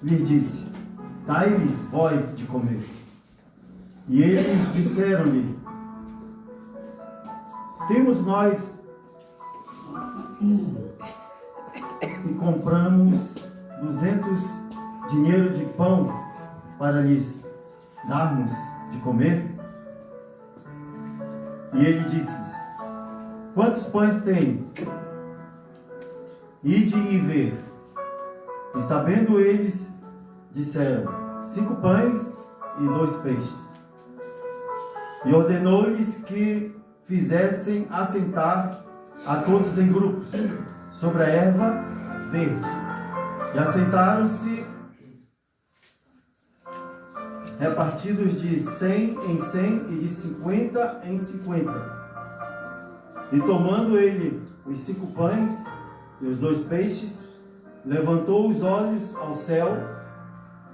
lhe disse: dai-lhes vós de comer. E eles disseram-lhe: temos nós e compramos 200 dinheiro de pão para lhes darmos de comer. E ele disse-lhes: quantos pães tem? Ide e ver. E sabendo eles, disseram: 5 pães e 2 peixes. E ordenou-lhes que fizessem assentar a todos em grupos, sobre a erva verde. E assentaram-se, repartidos de 100 em 100 e de 50 em 50. E tomando ele os 5 pães e os 2 peixes, levantou os olhos ao céu,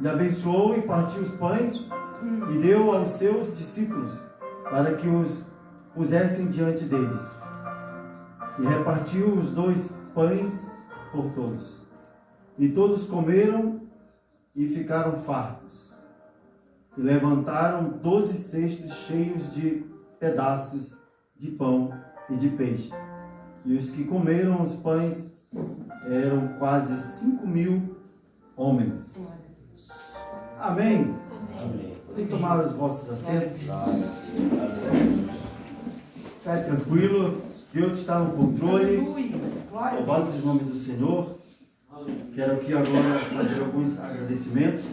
e abençoou e partiu os pães, e deu aos seus discípulos, para que os pusessem diante deles. E repartiu os 2 pães por todos. E todos comeram e ficaram fartos. E levantaram 12 cestos cheios de pedaços de pão e de peixe. E os que comeram os pães eram quase 5.000 homens. Amém? Amém. Podem tomar os vossos assentos. Fique tranquilo. Deus está no controle. Louvado seja o nome do Senhor. Quero aqui agora fazer alguns agradecimentos.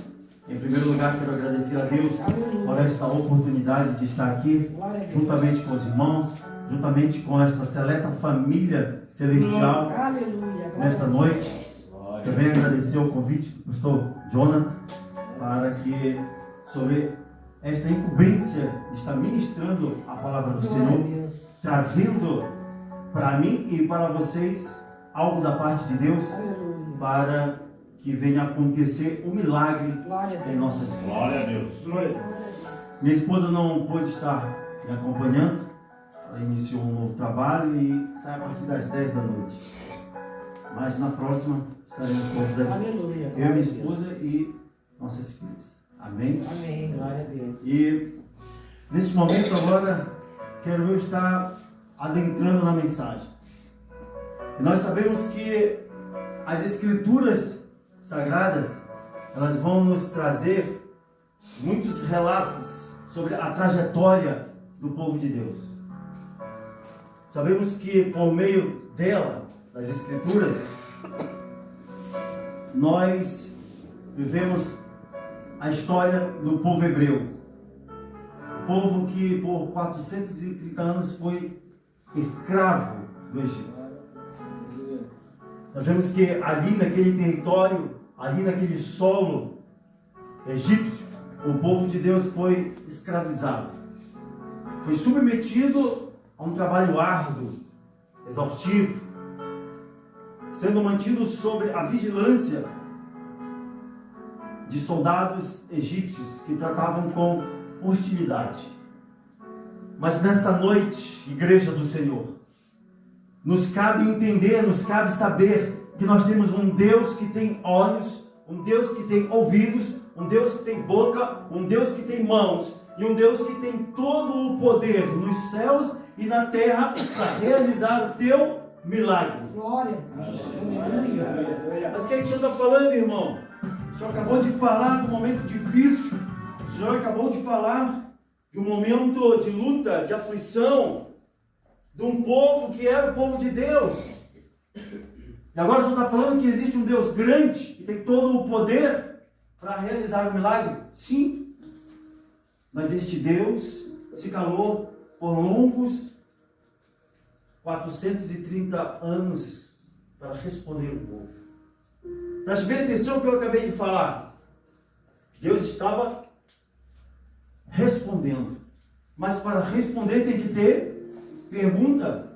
Em primeiro lugar, quero agradecer a Deus por esta oportunidade de estar aqui, juntamente com os irmãos, juntamente com esta seleta família celestial, nesta noite. Também agradecer o convite do pastor Jonathan, para que, sobre esta incumbência de estar ministrando a palavra do Senhor, trazendo para mim e para vocês algo da parte de Deus, para que venha acontecer um milagre em nossas vidas. Glória a Deus. Minha esposa não pôde estar me acompanhando. Ela iniciou um novo trabalho e sai a partir das 10 da noite. Mas na próxima estaremos todos aqui. Eu, minha esposa e nossas filhas. Amém? Amém. Glória a Deus. E neste momento agora quero eu estar adentrando na mensagem. E nós sabemos que as Escrituras Sagradas, elas vão nos trazer muitos relatos sobre a trajetória do povo de Deus. Sabemos que por meio dela, das Escrituras, nós vivemos a história do povo hebreu. O povo que por 430 anos foi escravo do Egito. Nós vemos que ali naquele território, ali naquele solo egípcio, o povo de Deus foi escravizado. Foi submetido a um trabalho árduo, exaustivo, sendo mantido sob a vigilância de soldados egípcios que tratavam com hostilidade. Mas nessa noite, Igreja do Senhor, nos cabe entender, nos cabe saber que nós temos um Deus que tem olhos, um Deus que tem ouvidos, um Deus que tem boca, um Deus que tem mãos e um Deus que tem todo o poder nos céus e na terra para realizar o teu milagre. Glória. Mas o que é que o Senhor está falando, irmão? O Senhor acabou de falar de um momento difícil, o Senhor acabou de falar de um momento de luta, de aflição, de um povo que era o povo de Deus. E agora o Senhor está falando que existe um Deus grande, que tem todo o poder para realizar o milagre? Sim. Mas este Deus se calou por longos 430 anos para responder o povo. Preste bem atenção no que eu acabei de falar. Deus estava respondendo. Mas para responder tem que ter pergunta.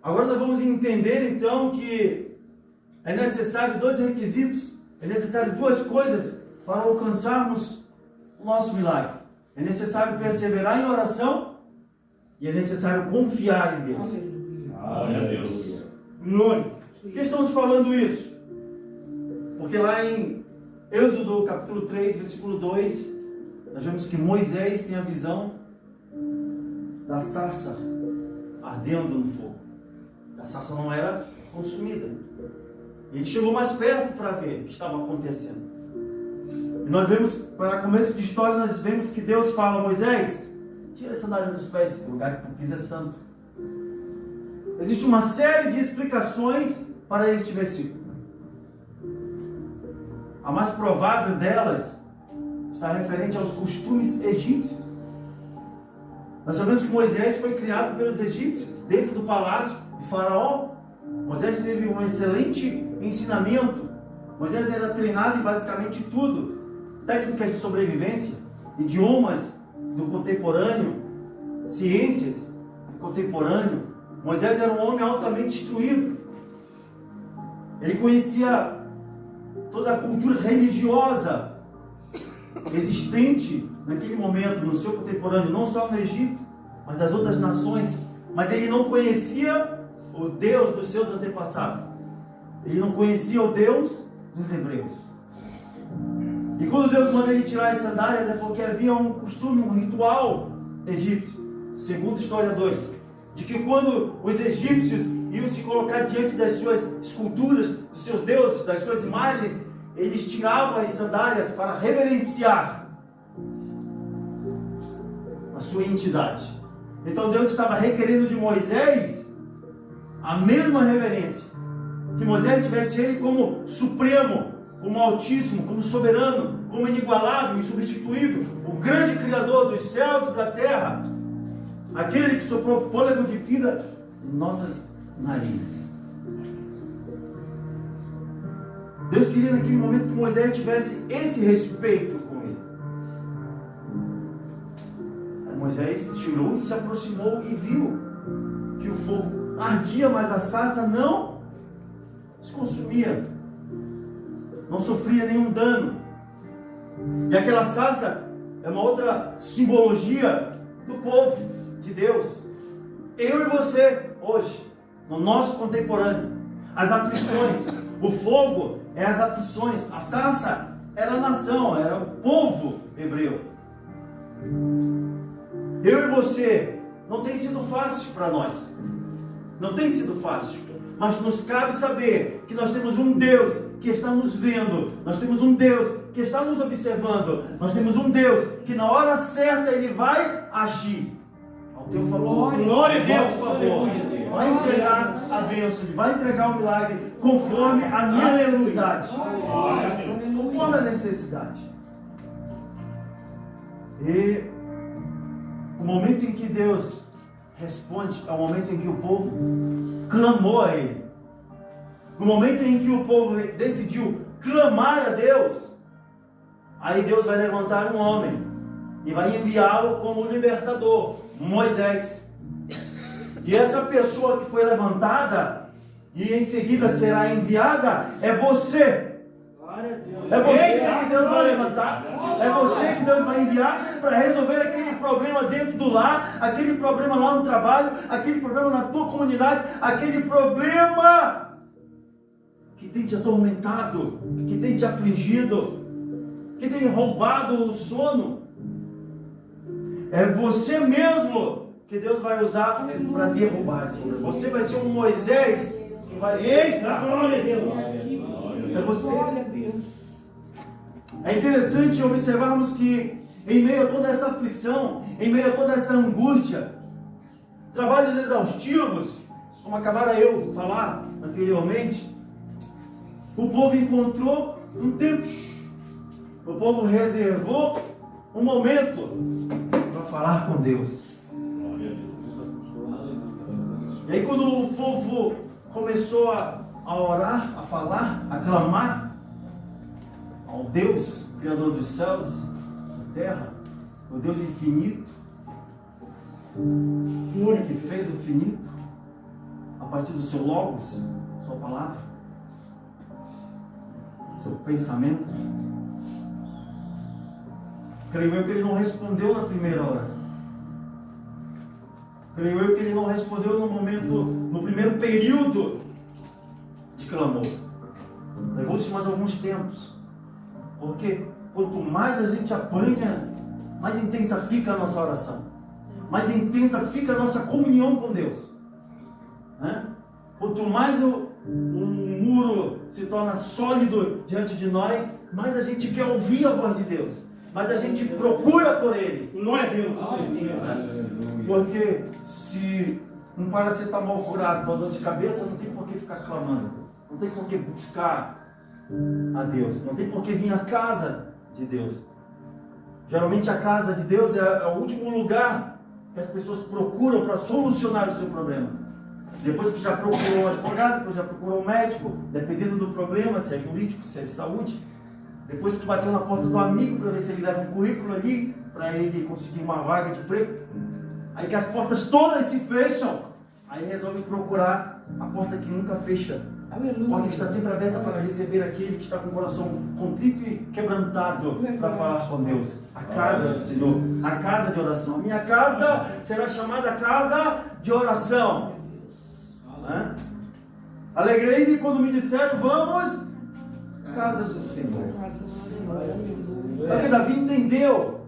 Agora nós vamos entender então que é necessário 2 requisitos, é necessário 2 coisas para alcançarmos o nosso milagre. É necessário perseverar em oração e é necessário confiar em Deus. Glória a Deus. Glória. Por que estamos falando isso? Porque lá em Êxodo capítulo 3, versículo 2, nós vemos que Moisés tem a visão da sarça ardendo no fogo. A sarça não era consumida. Ele chegou mais perto para ver o que estava acontecendo. E nós vemos, para começo de história, nós vemos que Deus fala a Moisés: tira a sandália dos pés, que o lugar que tu pisa é santo. Existe uma série de explicações para este versículo. A mais provável delas está referente aos costumes egípcios. Nós sabemos que Moisés foi criado pelos egípcios, dentro do palácio de Faraó. Moisés teve um excelente ensinamento. Moisés era treinado em basicamente tudo: técnicas de sobrevivência, idiomas do contemporâneo, ciências do contemporâneo. Moisés era um homem altamente instruído. Ele conhecia toda a cultura religiosa existente naquele momento no seu contemporâneo, não só no Egito, mas das outras nações. Mas ele não conhecia o Deus dos seus antepassados. Ele não conhecia o Deus dos hebreus. E quando Deus manda ele tirar as sandálias, é porque havia um costume, um ritual egípcio, segundo historiadores, de que quando os egípcios iam se colocar diante das suas esculturas, dos seus deuses, das suas imagens, eles tiravam as sandálias para reverenciar a sua entidade. Então Deus estava requerendo de Moisés a mesma reverência, que Moisés tivesse ele como supremo, como altíssimo, como soberano, como inigualável, insubstituível, o grande criador dos céus e da terra, aquele que soprou fôlego de vida em nossas narinas. Deus queria naquele momento que Moisés tivesse esse respeito com ele. Aí Moisés tirou e se aproximou e viu que o fogo ardia, mas a sarça não se consumia, não sofria nenhum dano. E aquela sarça é uma outra simbologia do povo de Deus. Eu e você hoje, no nosso contemporâneo, as aflições, o fogo é as aflições, a sarça era a nação, era o povo hebreu. Eu e você, não tem sido fácil para nós, não tem sido fácil, mas nos cabe saber que nós temos um Deus que está nos vendo, nós temos um Deus que está nos observando, nós temos um Deus que na hora certa Ele vai agir ao teu favor. Glória a Deus, por favor. Vai entregar a bênção, Ele vai entregar o milagre conforme a necessidade. Conforme a necessidade. E o momento em que Deus responde é o momento em que o povo clamou a Ele. No momento em que o povo decidiu clamar a Deus, aí Deus vai levantar um homem e vai enviá-lo como libertador, Moisés. E essa pessoa que foi levantada e em seguida será enviada é você. É você que Deus vai levantar. É você que Deus vai enviar para resolver aquele problema dentro do lar, aquele problema lá no trabalho, aquele problema na tua comunidade, aquele problema que tem te atormentado, que tem te afligido, que tem roubado o sono. É você mesmo que Deus vai usar para derrubar. Você vai ser um Moisés que vai... Eita! Glória a Deus! É você. É interessante observarmos que em meio a toda essa aflição, em meio a toda essa angústia, trabalhos exaustivos, como acabara eu de falar anteriormente, o povo encontrou um tempo, o povo reservou um momento para falar com Deus. E aí quando o povo começou a orar, a falar, a clamar ao Deus, Criador dos céus, da terra, o Deus infinito, que fez o finito, a partir do seu logos, sua palavra, seu pensamento. Creio eu que ele não respondeu na primeira oração. Creio eu que ele não respondeu no momento, no primeiro período de clamor. levou-se mais alguns tempos. Porque quanto mais a gente apanha, mais intensa fica a nossa oração. Mais intensa fica a nossa comunhão com Deus. Né? Quanto mais um muro se torna sólido diante de nós, mais a gente quer ouvir a voz de Deus. Mais a gente procura por Ele. Glória a Deus. Porque se um paracetamol curar tua dor de cabeça, não tem por que ficar clamando a Deus. Não tem por que buscar a Deus. Não tem por que vir à casa de Deus. Geralmente a casa de Deus é o último lugar que as pessoas procuram para solucionar o seu problema. Depois que já procurou um advogado, depois já procurou um médico, dependendo do problema, se é jurídico, se é de saúde. Depois que bateu na porta do amigo para ver se ele leva um currículo ali, para ele conseguir uma vaga de emprego. Aí que as portas todas se fecham, aí resolve procurar a porta que nunca fecha. A porta que está sempre aberta para receber aquele que está com o coração contrito e quebrantado para falar com Deus. A casa do Senhor, a casa de oração. A minha casa será chamada casa de oração. Alegrei-me quando me disseram, vamos à casa do Senhor. Porque Davi entendeu.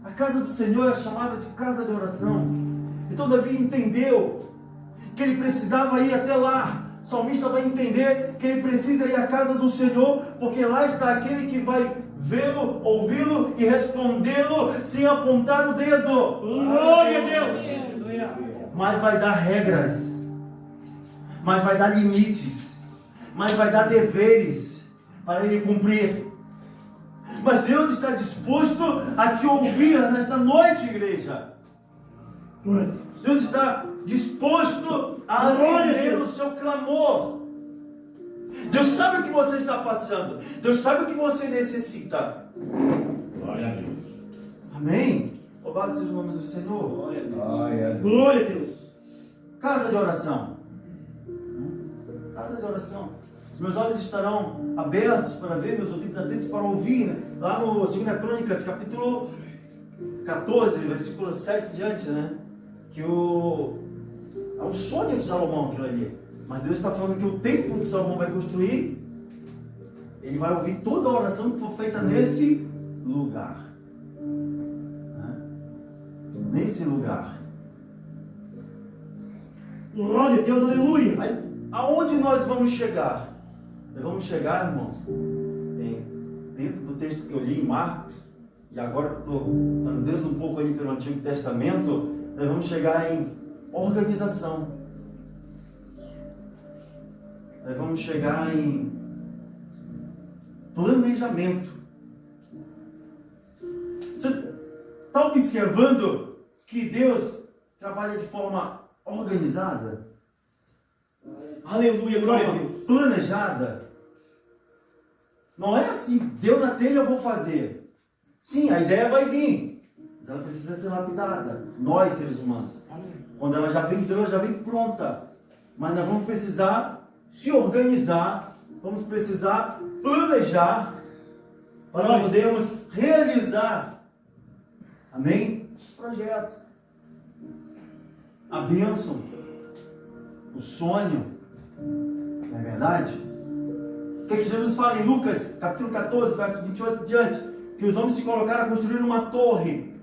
A casa do Senhor é chamada de casa de oração. Então Davi entendeu que ele precisava ir até lá. O salmista vai entender que ele precisa ir à casa do Senhor, porque lá está aquele que vai vê-lo, ouvi-lo e respondê-lo sem apontar o dedo. Glória a Deus. Mas vai dar regras, mas vai dar limites, mas vai dar deveres para ele cumprir. Mas Deus está disposto a te ouvir nesta noite, igreja. Deus está disposto a atender o seu clamor. Deus sabe o que você está passando. Deus sabe o que você necessita. Glória a Deus. Amém? Louvado seja o nome do Senhor. Glória a Deus. Glória a Deus. Casa de oração. Casa de oração. Os meus olhos estarão abertos para ver, meus ouvidos atentos para ouvir. Né? Lá no 2 Crônicas, capítulo 14, versículo 7 diante, né? Que é um sonho de Salomão aquilo ali. Mas Deus está falando que o templo que Salomão vai construir, ele vai ouvir toda a oração que for feita nesse lugar. Né? Nesse lugar. Glória a Deus, aleluia. Aí, aonde nós vamos chegar? Nós vamos chegar, irmãos, dentro do texto que eu li em Marcos, e agora que eu estou andando um pouco ali pelo Antigo Testamento, nós vamos chegar em organização. Nós vamos chegar em planejamento. Você está observando que Deus trabalha de forma organizada? Aleluia, glória a Deus. Planejada. Não é assim, deu na telha, eu vou fazer. Sim, a ideia vai vir, mas ela precisa ser lapidada. Nós, seres humanos. Quando ela já vem, então ela já vem pronta. Mas nós vamos precisar se organizar, vamos precisar planejar para podermos realizar. Amém? Projeto. A bênção. O sonho. Não é verdade? O que Jesus fala em Lucas, capítulo 14, verso 28 diante? Que os homens se colocaram a construir uma torre.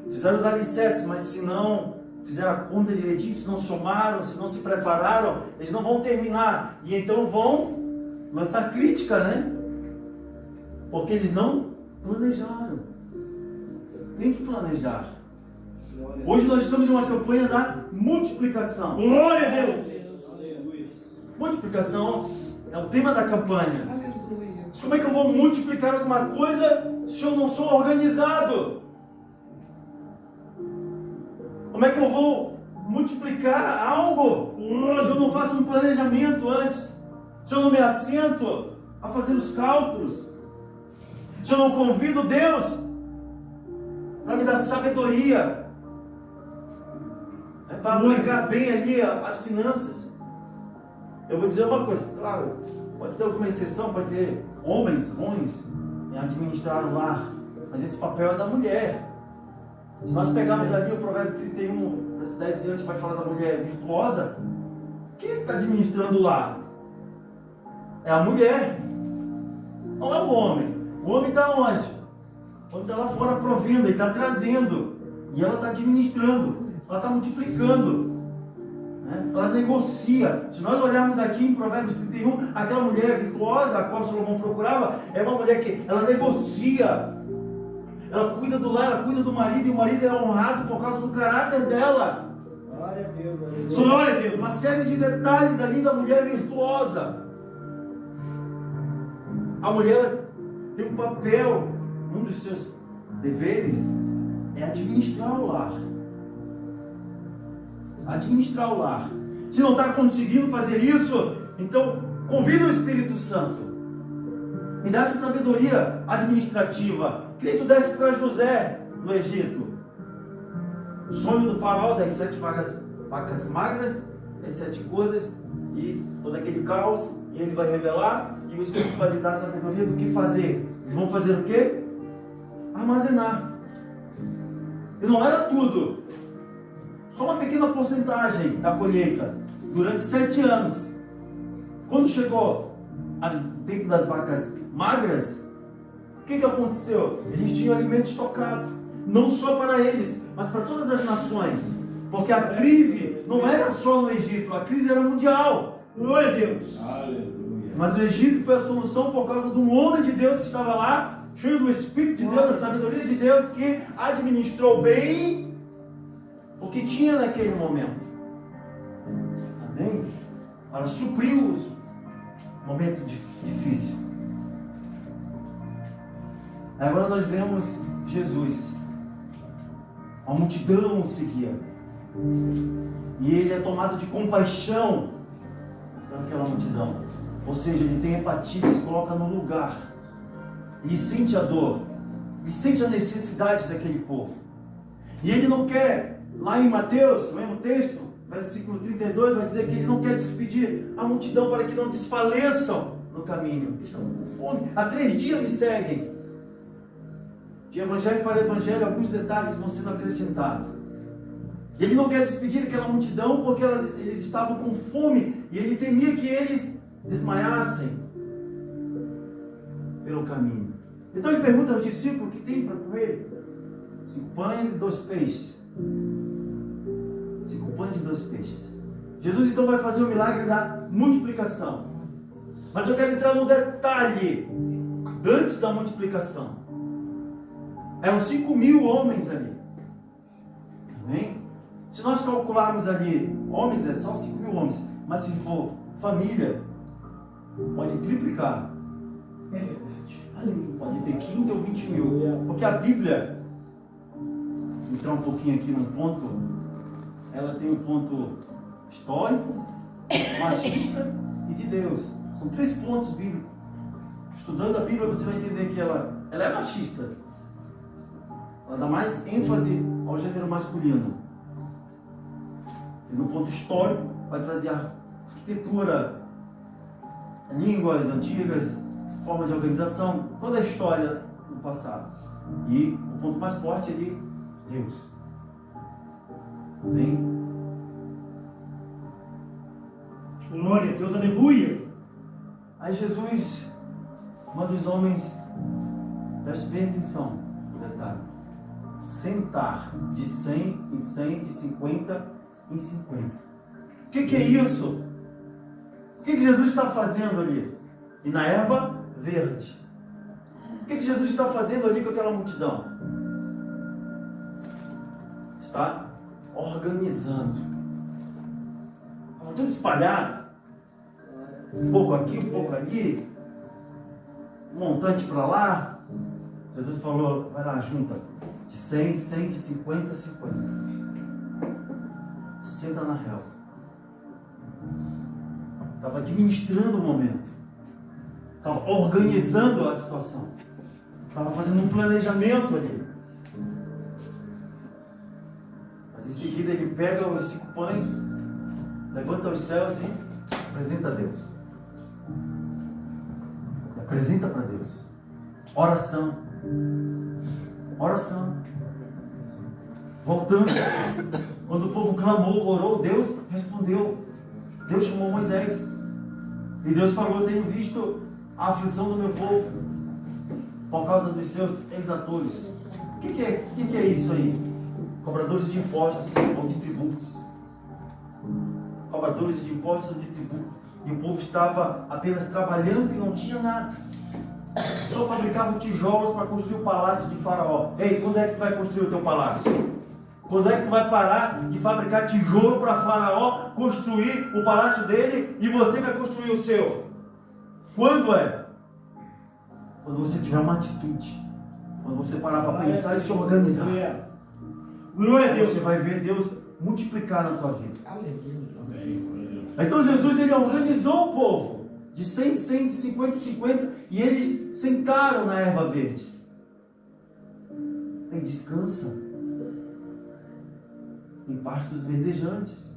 Fizeram os alicerces, mas se não fizeram a conta direitinho, se não somaram, se não se prepararam, eles não vão terminar. E então vão lançar crítica, né? Porque eles não planejaram. Tem que planejar. Hoje nós estamos em uma campanha da multiplicação. Glória a Deus. Multiplicação é o tema da campanha. Mas como é que eu vou multiplicar alguma coisa se eu não sou organizado? Como é que eu vou multiplicar algo se eu não faço um planejamento antes? Se eu não me assento a fazer os cálculos? Se eu não convido Deus para me dar sabedoria, para aplicar bem ali as finanças? Eu vou dizer uma coisa, claro, pode ter alguma exceção, pode ter homens bons em administrar o lar, mas esse papel é da mulher. Se nós pegarmos ali o provérbio 31, verso 10 diante, vai falar da mulher virtuosa. Quem está administrando o lar? É a mulher. Não é o homem. O homem está onde? O homem está lá fora provendo, ele está trazendo. E ela está administrando. Ela está multiplicando. Né? Ela negocia. Se nós olharmos aqui em Provérbios 31, aquela mulher virtuosa a qual Salomão procurava, é uma mulher que ela negocia. Ela cuida do lar, ela cuida do marido, e o marido é honrado por causa do caráter dela. Glória a Deus. Glória a Deus. Uma série de detalhes ali da mulher virtuosa. A mulher ela tem um papel, um dos seus deveres é administrar o lar. Administrar o lar. Se não está conseguindo fazer isso, então convida o Espírito Santo. Me dá essa sabedoria administrativa. Que tu desse para José no Egito. O sonho do faraó das 7 vacas magras, as 7 gordas e todo aquele caos. E ele vai revelar e o Espírito vai lhe dar a sabedoria do que fazer. Eles vão fazer o quê? Armazenar. E não era tudo. Só uma pequena porcentagem da colheita. Durante 7 anos. Quando chegou o tempo das vacas magras, o que aconteceu? Eles tinham alimento estocado. Não só para eles, mas para todas as nações. Porque a crise não era só no Egito, a crise era mundial. Glória a Deus. Aleluia. Mas o Egito foi a solução por causa de um homem de Deus que estava lá, cheio do Espírito de Deus, da sabedoria de Deus, que administrou bem o que tinha naquele momento. Amém? Para suprir o momento difícil. Agora nós vemos Jesus. A multidão o seguia. E ele é tomado de compaixão daquela multidão. Ou seja, ele tem empatia, se coloca no lugar. Ele sente a dor. Ele sente a necessidade daquele povo. E ele não quer, lá em Mateus, no mesmo texto, versículo 32, vai dizer que ele não quer despedir a multidão para que não desfaleçam no caminho. Eles estão com fome. Há 3 dias me seguem. De evangelho para evangelho, alguns detalhes vão sendo acrescentados. Ele não quer despedir aquela multidão porque eles estavam com fome e ele temia que eles desmaiassem pelo caminho. Então ele pergunta aos discípulos o que tem para comer. 5 pães e 2 peixes. 5 pães e 2 peixes. Jesus então vai fazer o milagre da multiplicação. Mas eu quero entrar no detalhe antes da multiplicação. Eram 5.000 homens ali. Amém? Se nós calcularmos ali, homens é só 5.000 homens. Mas se for família, pode triplicar. É verdade. Pode ter 15 ou 20 mil. Porque a Bíblia, entrar um pouquinho aqui num ponto, ela tem um ponto histórico, machista e de Deus. São 3 pontos bíblicos. Estudando a Bíblia você vai entender que ela é machista. Ela dá mais ênfase ao gênero masculino. E no ponto histórico vai trazer a arquitetura, línguas antigas, forma de organização, toda a história do passado. E o ponto mais forte é de Deus. Amém? Glória a Deus, aleluia. Aí Jesus manda os homens, preste bem atenção no detalhe, sentar de 100 em 100, de 50 em 50. O que é isso? O que Jesus está fazendo ali? E na erva verde. O que Jesus está fazendo ali com aquela multidão? Está organizando. Estava tudo espalhado. Um pouco aqui, um pouco ali. Um montante para lá. Jesus falou, vai lá, junta. De 100, 100, de 50, 50. Senta na relva. Estava administrando o momento. Estava organizando a situação. Estava fazendo um planejamento ali. Mas em seguida ele pega os 5 pães, levanta os céus e apresenta a Deus. E apresenta para Deus. Oração. Oração. Voltando. Quando o povo clamou, orou, Deus respondeu. Deus chamou Moisés. E Deus falou: eu tenho visto a aflição do meu povo por causa dos seus exatores. O que é isso aí? Cobradores de impostos ou de tributos. Cobradores de impostos ou de tributos. E o povo estava apenas trabalhando e não tinha nada. Só fabricavam tijolos para construir o palácio de Faraó. Ei, quando é que tu vai construir o teu palácio? Quando é que tu vai parar de fabricar tijolo para Faraó construir o palácio dele e você vai construir o seu? Quando é? Quando você tiver uma atitude. Quando você parar para pensar e se organizar. Glória a Deus. Você vai ver Deus multiplicar na tua vida. Então Jesus, ele organizou o povo de 100, 100, de 50, 50 e eles sentaram na erva verde. E descansa em pastos verdejantes.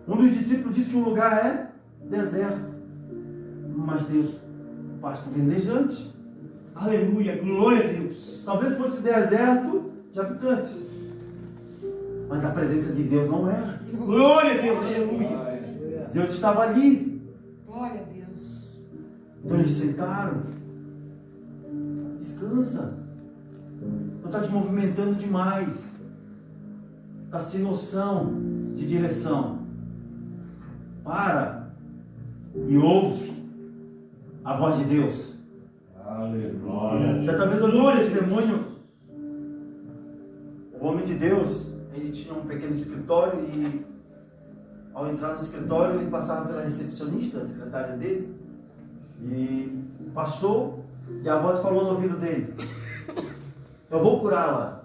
Um dos discípulos disse que o lugar é deserto, mas tem o pasto verdejante. Aleluia, glória a Deus. Talvez fosse deserto de habitantes, mas da presença de Deus não era. Glória a Deus, aleluia. Deus estava ali. Glória a Deus. Então eles sentaram. Descansa. Tu está te movimentando demais. Está sem noção de direção. Para e ouve a voz de Deus. Aleluia. Certa vez eu li um testemunho. O homem de Deus, ele tinha um pequeno escritório e ao entrar no escritório ele passava pela recepcionista, a secretária dele, e passou e a voz falou no ouvido dele: eu vou curá-la.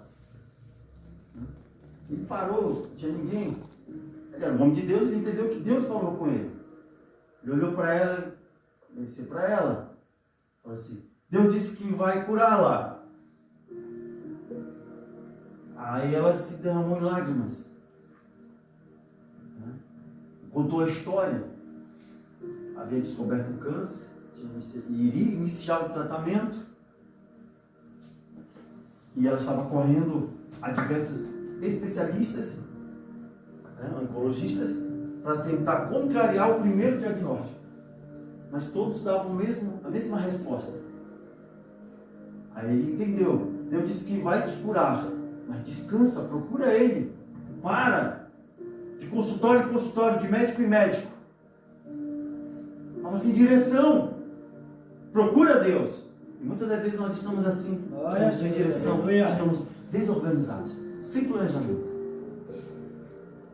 Ele parou, não tinha ninguém. Ele era um homem de Deus, ele entendeu que Deus falou com ele. Ele olhou para ela, ele disse para ela, falou assim: Deus disse que vai curá-la. Aí ela se derramou em lágrimas. Contou a história. Havia descoberto o câncer, iria iniciar o tratamento. E ela estava correndo a diversos especialistas, oncologistas, para tentar contrariar o primeiro diagnóstico. Mas todos davam a mesma resposta. Aí ele entendeu. Deus disse que vai te curar. Mas descansa, procura Ele. Para de consultório em consultório, de médico em médico. Vamos em direção. Procura Deus. E muitas das vezes nós estamos assim, estamos sem direção, estamos desorganizados, sem planejamento.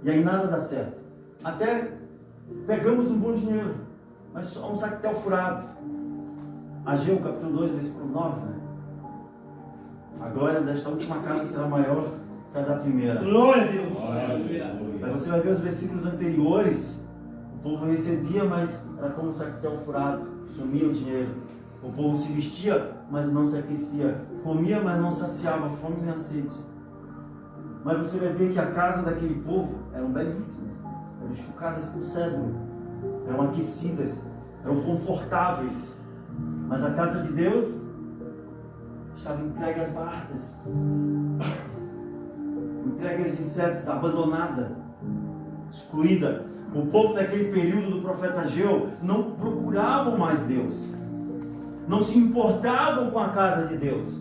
E aí nada dá certo. Até pegamos um bom dinheiro, mas só um sactel furado. Ageu, capítulo 2, versículo 9, né? A glória desta última casa será maior que a da primeira. Glória a Deus. Aí você vai ver os versículos anteriores. O povo recebia, mas era como um sactel furado. Sumia o dinheiro. O povo se vestia, mas não se aquecia. Comia, mas não saciava fome nem a sede. Mas você vai ver que a casa daquele povo eram belíssimas. Eram estucadas com cedro. Eram aquecidas. Eram confortáveis. Mas a casa de Deus estava entregue às baratas, entregue aos insetos, abandonada, excluída. O povo daquele período do profeta Ageu não procuravam mais Deus, não se importavam com a casa de Deus.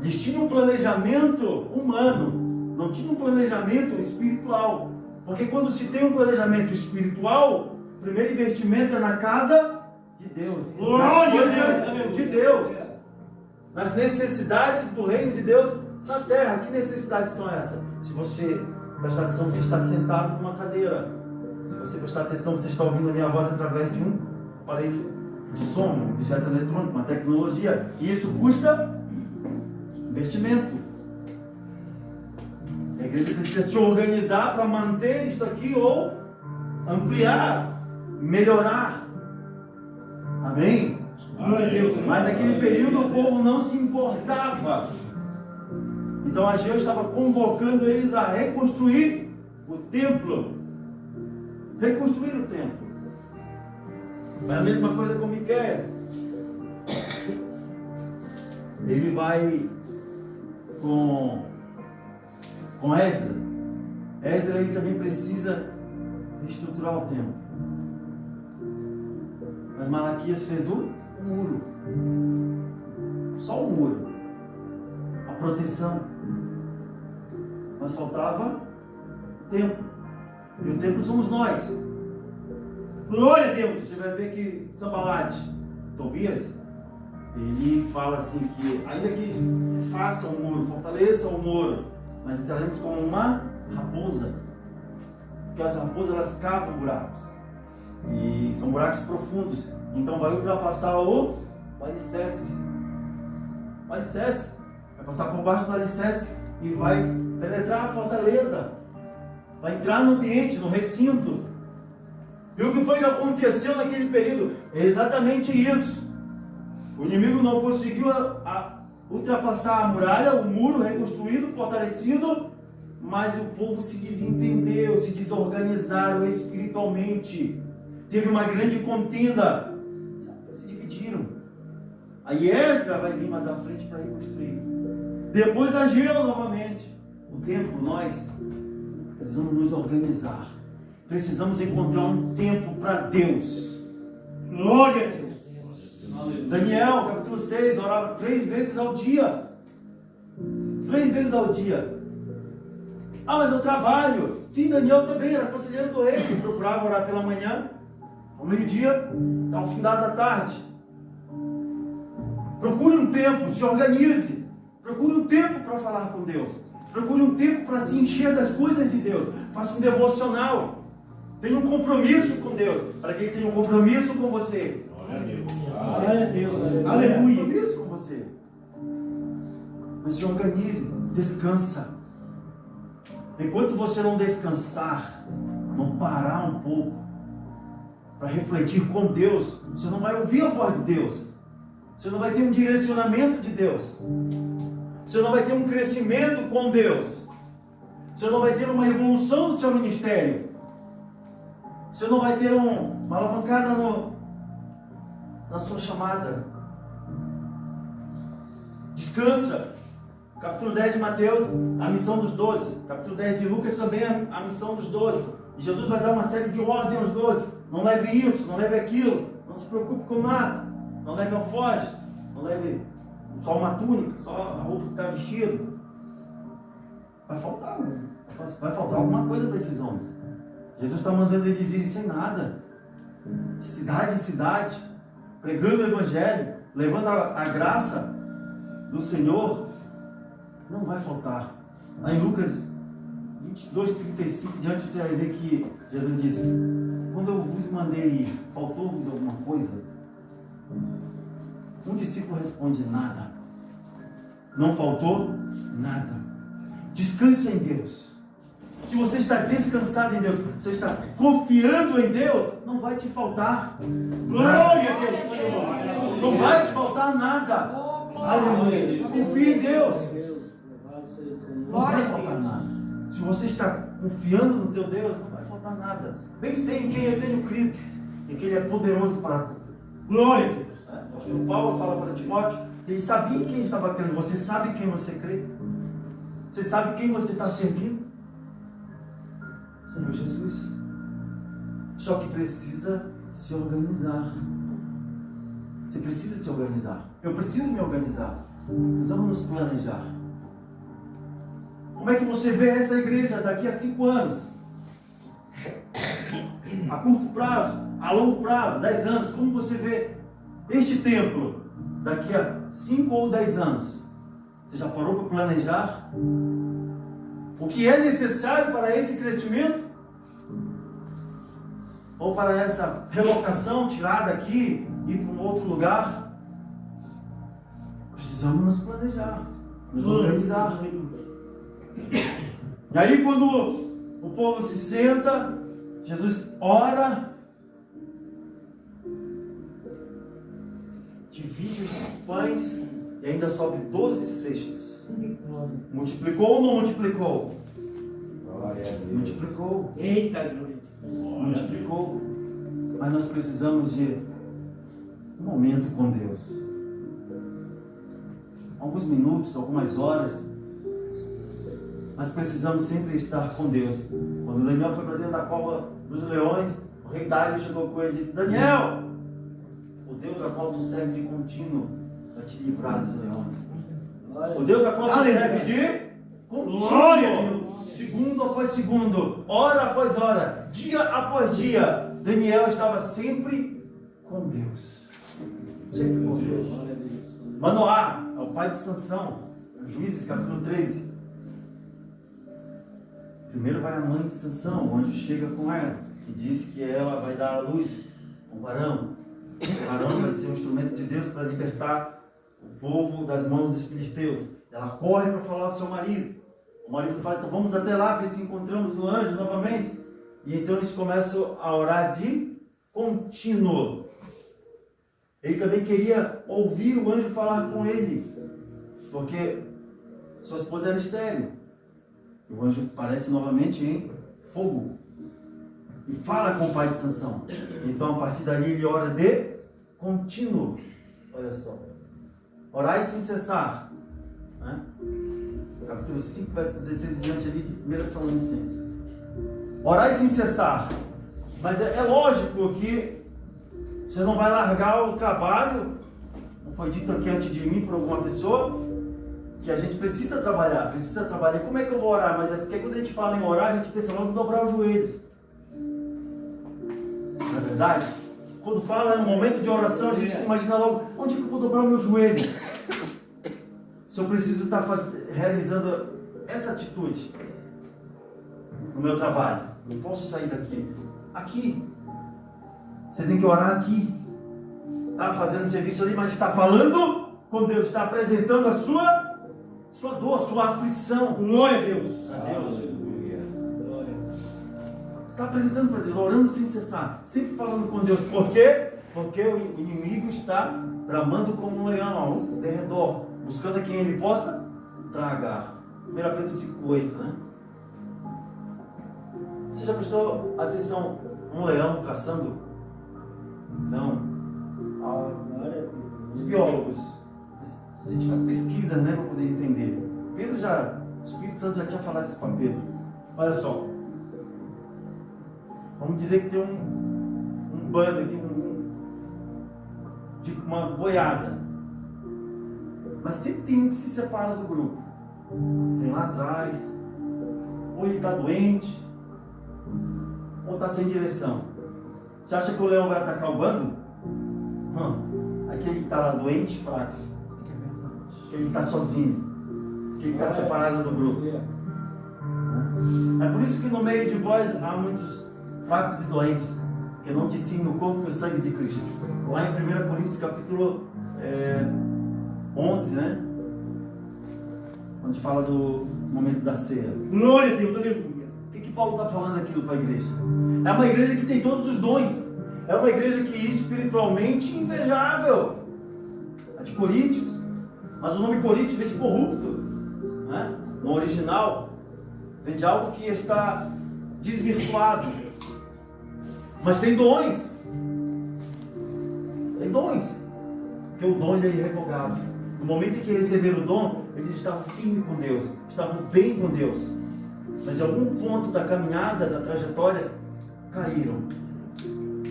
Eles tinham um planejamento humano, não tinham um planejamento espiritual. Porque quando se tem um planejamento espiritual, o primeiro investimento é na casa de Deus, Glória nas a Deus, coisas de Deus, nas necessidades do reino de Deus na terra. Que necessidades são essas? Se você prestar atenção, você está sentado numa cadeira. Se você prestar atenção, você está ouvindo a minha voz através de um aparelho de som, um objeto eletrônico, uma tecnologia. E isso custa investimento. A igreja precisa se organizar para manter isto aqui ou ampliar, melhorar. Amém? Glória a Deus. Mas naquele período o povo não se importava. Então Ageu estava convocando eles a reconstruir o templo. Reconstruir o templo. É a mesma coisa com Miqueias. Ele vai com Esdras. Esdras ele também precisa reestruturar o templo. Mas Malaquias fez um muro. Só um muro. A proteção. Mas faltava templo. E o templo somos nós. Glória a Deus. Você vai ver que Sambalate, Tobias, ele fala assim que ainda que façam um muro, fortaleçam o muro, mas entraremos como uma raposa. Porque as raposas, elas cavam buracos. E são buracos profundos. Então vai ultrapassar o alicerce. O alicerce. Vai passar por baixo do alicerce e vai penetrar a fortaleza. Vai entrar no ambiente, no recinto. E o que foi que aconteceu naquele período? É exatamente isso. O inimigo não conseguiu ultrapassar a muralha, o muro reconstruído, fortalecido, mas o povo se desentendeu, se desorganizaram espiritualmente. Teve uma grande contenda, se dividiram. Aí Esdras vai vir mais à frente para reconstruir. Depois Ageu novamente. O templo, nós precisamos nos organizar. Precisamos encontrar um tempo para Deus. Glória a Deus. Daniel, capítulo 6, orava 3 vezes ao dia. 3 vezes ao dia. Ah, mas eu trabalho. Sim, Daniel também era conselheiro do rei. Ele procurava orar pela manhã, ao meio-dia, ao final da tarde. Procure um tempo, se organize. Procure um tempo para falar com Deus. Procure um tempo para se encher das coisas de Deus. Faça um devocional. Tenha um compromisso com Deus. Para quem tem um compromisso com você. Glória a Deus. Glória a Deus. Aleluia. Aleluia. Compromisso com você. Mas se organize. Descansa. Enquanto você não descansar, não parar um pouco para refletir com Deus, você não vai ouvir a voz de Deus. Você não vai ter um direcionamento de Deus. Você não vai ter um crescimento com Deus. Você não vai ter uma evolução do seu ministério. Você não vai ter uma alavancada na sua chamada. Descansa. Capítulo 10 de Mateus, a missão dos 12. Capítulo 10 de Lucas também a missão dos 12. E Jesus vai dar uma série de ordens aos 12. Não leve isso, não leve aquilo. Não se preocupe com nada. Não leve alforje. Não leve só uma túnica, só a roupa que está vestido. Vai faltar alguma coisa para esses homens. Jesus está mandando eles irem sem nada. De cidade em cidade. Pregando o Evangelho. Levando a graça do Senhor. Não vai faltar. Aí em Lucas 22, 35 diante, você vai ver que Jesus disse: quando eu vos mandei ir, faltou-vos alguma coisa? Um discípulo responde: nada. Não faltou nada. Descanse em Deus. Se você está descansado em Deus, você está confiando em Deus, não vai te faltar. Glória a Deus. Não vai te faltar nada. Aleluia. Confie em Deus. Não vai faltar nada. Se você está confiando no teu Deus, não vai faltar nada. Bem sei em quem eu tenho crido, e que Ele é poderoso para. Glória a Deus. O apóstolo Paulo fala para Timóteo, ele sabia em quem estava crendo. Você sabe em quem você crê? Você sabe quem você está servindo? Senhor Jesus. Só que precisa se organizar. Você precisa se organizar. Eu preciso me organizar. Precisamos nos planejar. Como é que você vê essa igreja daqui a 5 anos? A curto prazo, a longo prazo, 10 anos. Como você vê este templo daqui a 5 ou 10 anos? Você já parou para planejar? O que é necessário para esse crescimento? Ou para essa relocação, tirada aqui e ir para um outro lugar? Precisamos nos planejar, nos organizar. E aí quando o povo se senta, Jesus ora, divide os 5 pães e ainda sobe 12 cestos. Multiplicou ou não multiplicou? Glória a Deus. Multiplicou. Eita, glória. Multiplicou. Mas nós precisamos de um momento com Deus. Alguns minutos, algumas horas. Mas precisamos sempre estar com Deus. Quando Daniel foi para dentro da cova dos leões, o rei Dário chegou com ele e disse: Daniel, Deus a qual tu serve de contínuo para te livrar dos leões. O Deus a qual tu Aleluia. serve de contínuo. Glória a Deus. Segundo após segundo, hora após hora, dia após dia, Daniel estava sempre com Deus. Sempre com Deus. Manoá é o pai de Sansão, Juízes capítulo 13. Primeiro vai a mãe de Sansão, o anjo chega com ela e diz que ela vai dar à luz um varão. Esse varão vai ser um instrumento de Deus para libertar o povo das mãos dos filisteus. Ela corre para falar ao seu marido. O marido fala, então vamos até lá ver se encontramos o anjo novamente. E então eles começam a orar de contínuo. Ele também queria ouvir o anjo falar com ele, porque sua esposa era estéril. E o anjo aparece novamente em fogo e fala com o pai de Sansão. Então a partir dali ele ora de contínuo. Olha só, orai sem cessar, né? Capítulo 5, verso 16 diante ali de 1 Tessalonicenses. Orai sem cessar. Mas é lógico que você não vai largar o trabalho. Não foi dito aqui antes de mim por alguma pessoa que a gente precisa trabalhar. Como é que eu vou orar? Mas é porque quando a gente fala em orar, a gente pensa logo em dobrar o joelho. Não é verdade? Quando fala em um momento de oração, a gente se imagina logo, onde é que eu vou dobrar o meu joelho? Se eu preciso estar realizando essa atitude no meu trabalho, não posso sair daqui. Aqui. Você tem que orar aqui. Está fazendo serviço ali, mas está falando com Deus, está apresentando a sua dor, a sua aflição. Glória a Deus. A Deus. Glória. Está apresentando para Deus, orando sem cessar, sempre falando com Deus. Por quê? Porque o inimigo está bramando como um leão ao derredor, buscando a quem ele possa tragar. 1 Pedro 5,8, né? Você já prestou atenção? Um leão caçando? Não. Os biólogos, a gente faz pesquisa, né, para poder entender. O Espírito Santo já tinha falado isso para Pedro. Olha só. Vamos dizer que tem um bando aqui, de uma boiada. Mas sempre tem um que se separa do grupo. Tem lá atrás. Ou ele está doente, ou está sem direção. Você acha que o leão vai atacar o bando? Aquele que está lá doente e fraco. Aquele que está sozinho. Aquele que está separado do grupo. É por isso que no meio de vós há muitos fracos e doentes, que não discernem o corpo e o sangue de Cristo. Lá em 1 Coríntios capítulo 11, né? Onde fala do momento da ceia. Glória a Deus, aleluia. O que Paulo está falando aquilo para a igreja? É uma igreja que tem todos os dons. É uma igreja que é espiritualmente invejável. A de Coríntios. Mas o nome Coríntios vem de corrupto, né? No original, vem de algo que está desvirtuado. Mas tem dons. Tem dons. Porque o dom ele é irrevogável. No momento em que receberam o dom, eles estavam firmes com Deus, estavam bem com Deus. Mas em algum ponto da caminhada, da trajetória, caíram.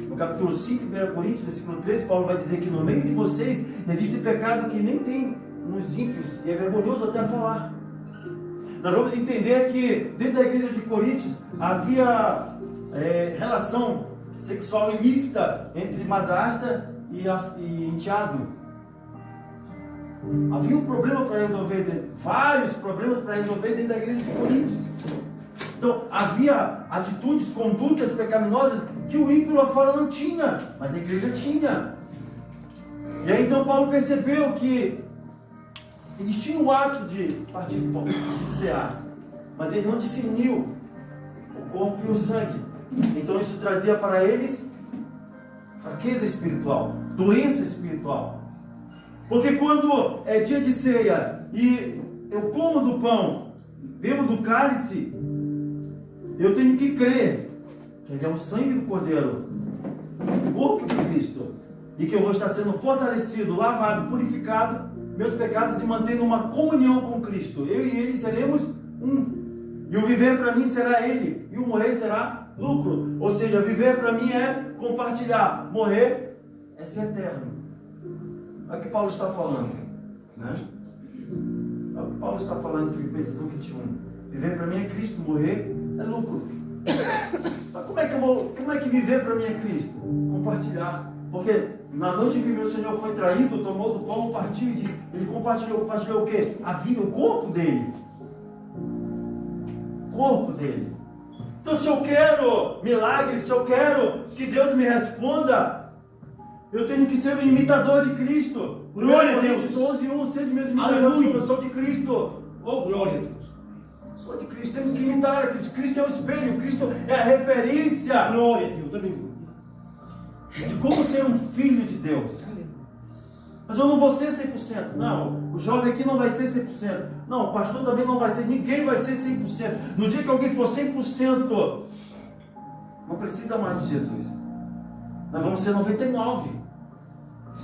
No capítulo 5, 1 Coríntios, versículo 13, Paulo vai dizer que no meio de vocês existe pecado que nem tem nos ímpios, e é vergonhoso até falar. Nós vamos entender que dentro da igreja de Coríntios havia relação sexual ilícita entre madrasta e enteado. Havia um problema para resolver, vários problemas para resolver dentro da igreja de Coríntios. Então, havia atitudes, condutas pecaminosas que o ímpio lá fora não tinha, mas a igreja tinha. E aí então Paulo percebeu que eles tinham o ato de partir do pão, de cear, mas ele não discerniu o corpo e o sangue. Então isso trazia para eles fraqueza espiritual, doença espiritual. Porque quando é dia de ceia e eu como do pão, bebo do cálice, eu tenho que crer que ele é o sangue do Cordeiro, o corpo de Cristo, e que eu vou estar sendo fortalecido, lavado, purificado, meus pecados e mantendo uma comunhão com Cristo. Eu e ele seremos um. E o viver para mim será ele, e o morrer será lucro. Ou seja, viver para mim é compartilhar, morrer é ser eterno. É o que Paulo está falando, né? É o que Paulo está falando em Filipenses 1:21. Viver para mim é Cristo, morrer é lucro. Mas como é que viver para mim é Cristo? Compartilhar. Porque na noite em que meu Senhor foi traído, tomou do pão, partiu e disse, ele compartilhou o quê? A vida, o corpo dele. O corpo dele. Então se eu quero milagres, se eu quero que Deus me responda, eu tenho que ser um imitador de Cristo. Glória a Deus. 11:1, sede meus imitadores, Aleluia. eu sou de Cristo. Oh, glória a Deus. Sou de Cristo, temos que imitar a Cristo. Cristo é o espelho, Cristo é a referência Glória a Deus. Aleluia. de como ser um filho de Deus. Mas eu não vou ser 100%, não. O jovem aqui não vai ser 100%. Não, o pastor também não vai ser. Ninguém vai ser 100%. No dia que alguém for 100%, não precisa mais de Jesus. Nós vamos ser 99%.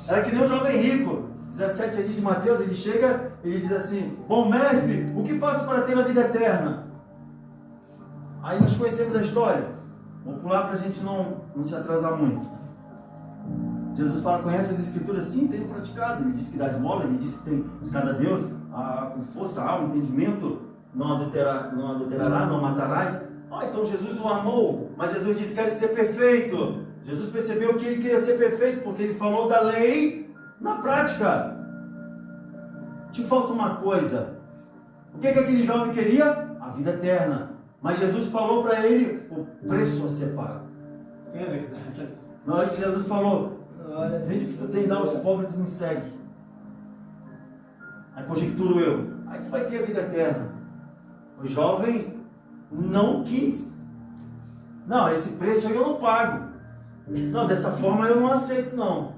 Era que nem o jovem rico. 17 ali de Mateus, ele chega e ele diz assim: bom mestre, o que faço para ter a vida eterna? Aí nós conhecemos a história. Vou pular para a gente não se atrasar muito. Jesus fala, conhece as escrituras? Sim, tenho praticado. Ele disse que dá esmola, ele disse que tem buscado a Deus com força, alma, entendimento, não adulterará, não matarás. Então Jesus o amou, mas Jesus disse que quer ser perfeito. Jesus percebeu que ele queria ser perfeito, porque ele falou da lei na prática. Te falta uma coisa. O que aquele jovem queria? A vida eterna. Mas Jesus falou para ele o preço a ser pago. É verdade. Na hora que Jesus falou, vende o que tu tem, dá aos pobres e me segue. Aí conjecturo eu, aí tu vai ter a vida eterna. O jovem não quis. Não, esse preço aí eu não pago. Não, dessa forma eu não aceito, não.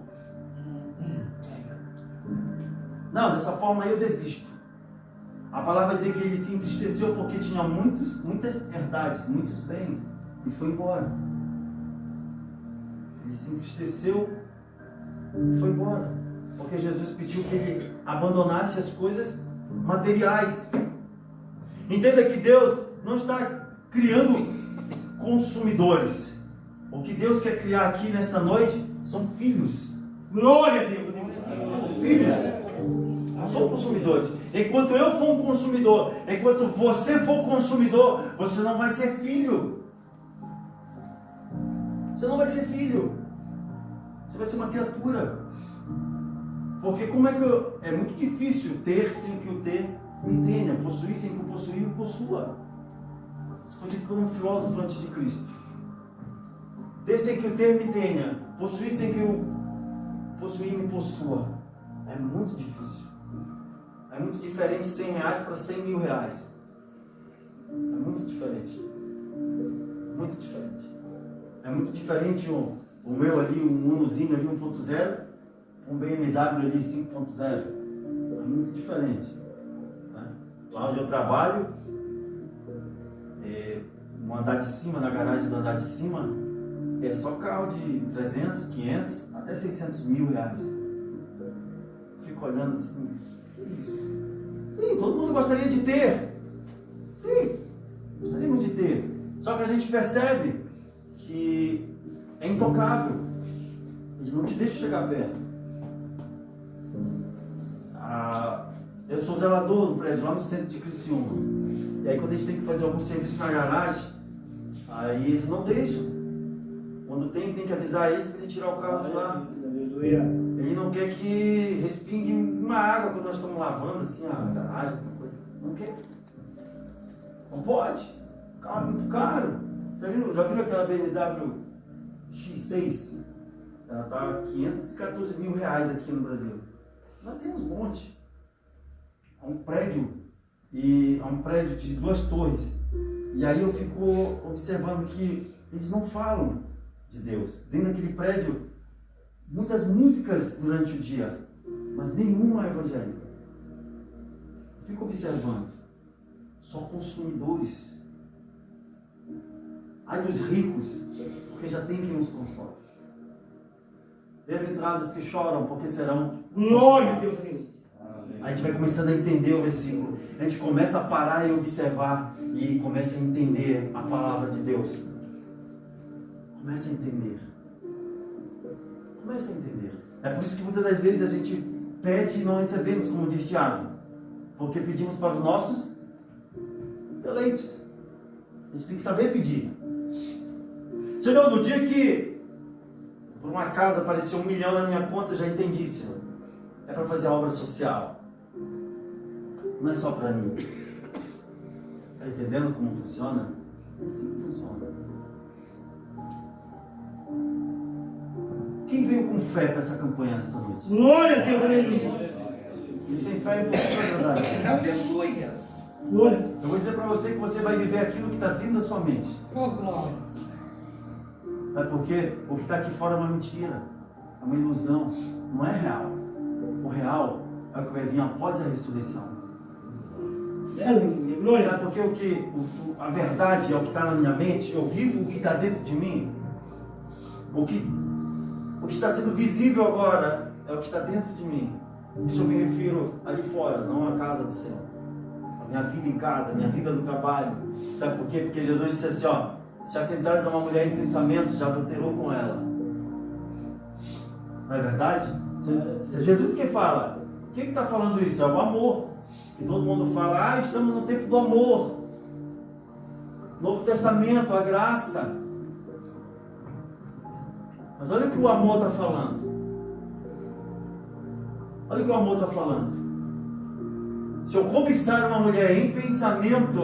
Não, dessa forma aí eu desisto. A palavra diz que ele se entristeceu porque tinha muitas verdades, muitos bens, e foi embora. Ele se entristeceu e foi embora. Porque Jesus pediu que ele abandonasse as coisas materiais. Entenda que Deus não está criando consumidores. O que Deus quer criar aqui nesta noite são filhos. Glória a Deus. Filhos. Não são consumidores. Enquanto eu for um consumidor, enquanto você for consumidor, você não vai ser filho. Você não vai ser filho. Você vai ser uma criatura. Porque como é que é muito difícil ter sem que o ter me tenha, possuir sem que o possuir me possua. Isso foi dito por um filósofo antes de Cristo. Ter sem que o ter me tenha, possuir sem que o possuir me possua. É muito difícil. É muito diferente 100 reais para 100 mil reais. É muito diferente. Muito diferente. É muito diferente o meu ali, um Unozinho ali 1.0, um BMW ali 5.0. É muito diferente. Né? Lá onde eu trabalho, no andar de cima, na garagem do andar de cima, é só carro de 300, 500, até 600 mil reais. Fico olhando assim, que isso? Sim, todo mundo gostaria de ter. Sim, gostaríamos de ter. Só que a gente percebe que é intocável. Eles não te deixam chegar perto. Eu sou zelador do prédio lá no centro de Criciúma. E aí quando a gente tem que fazer algum serviço na garagem, aí eles não deixam. Quando tem que avisar eles para ele tirar o carro de lá. Ele não quer que respingue uma água quando nós estamos lavando assim a garagem, alguma coisa. Não quer. Não pode. O carro é muito caro. Já viram aquela BMW X6? Ela está 514 mil reais aqui no Brasil. Nós temos um monte. É um prédio de 2 torres. E aí eu fico observando que eles não falam de Deus. Dentro daquele prédio, muitas músicas durante o dia, mas nenhuma é evangélica. Eu fico observando. Só consumidores. Ai dos ricos, porque já tem quem os consome. Bem-aventurados que choram, porque serão. Glória a Deus. A gente vai começando a entender o versículo. A gente começa a parar e observar e começa a entender a palavra de Deus. Começa a entender. Comece a entender. É por isso que muitas das vezes a gente pede e não recebemos, como diz Tiago. Porque pedimos para os nossos eleitos. A gente tem que saber pedir. Senhor, no dia que por um acaso apareceu 1 milhão na minha conta, eu já entendi, Senhor. É para fazer a obra social. Não é só para mim. Está entendendo como funciona? É assim que funciona. Quem veio com fé para essa campanha nessa noite? Glória a Deus, aleluia. E sem fé é impossível agradar. Aleluia. Glória a Deus. Eu vou dizer para você que você vai viver aquilo que está dentro da sua mente. Oh, glória. Sabe por quê? O que está aqui fora é uma mentira. É uma ilusão. Não é real. O real é o que vai vir após a ressurreição. Aleluia. Glória a Sabe por quê? A verdade é o que está na minha mente. Eu vivo o que está dentro de mim. O que está sendo visível agora é o que está dentro de mim. Isso eu me refiro ali fora, não à casa do Senhor. A minha vida em casa, a minha vida no trabalho. Sabe por quê? Porque Jesus disse assim, ó: se atentares a uma mulher em pensamento, já adulterou com ela. Não é verdade? Se é Jesus que fala. Quem está falando isso? É o amor. E todo mundo fala, estamos no tempo do amor. Novo Testamento, a graça. Mas olha o que o amor está falando. Olha o que o amor está falando. Se eu cobiçar uma mulher em pensamento,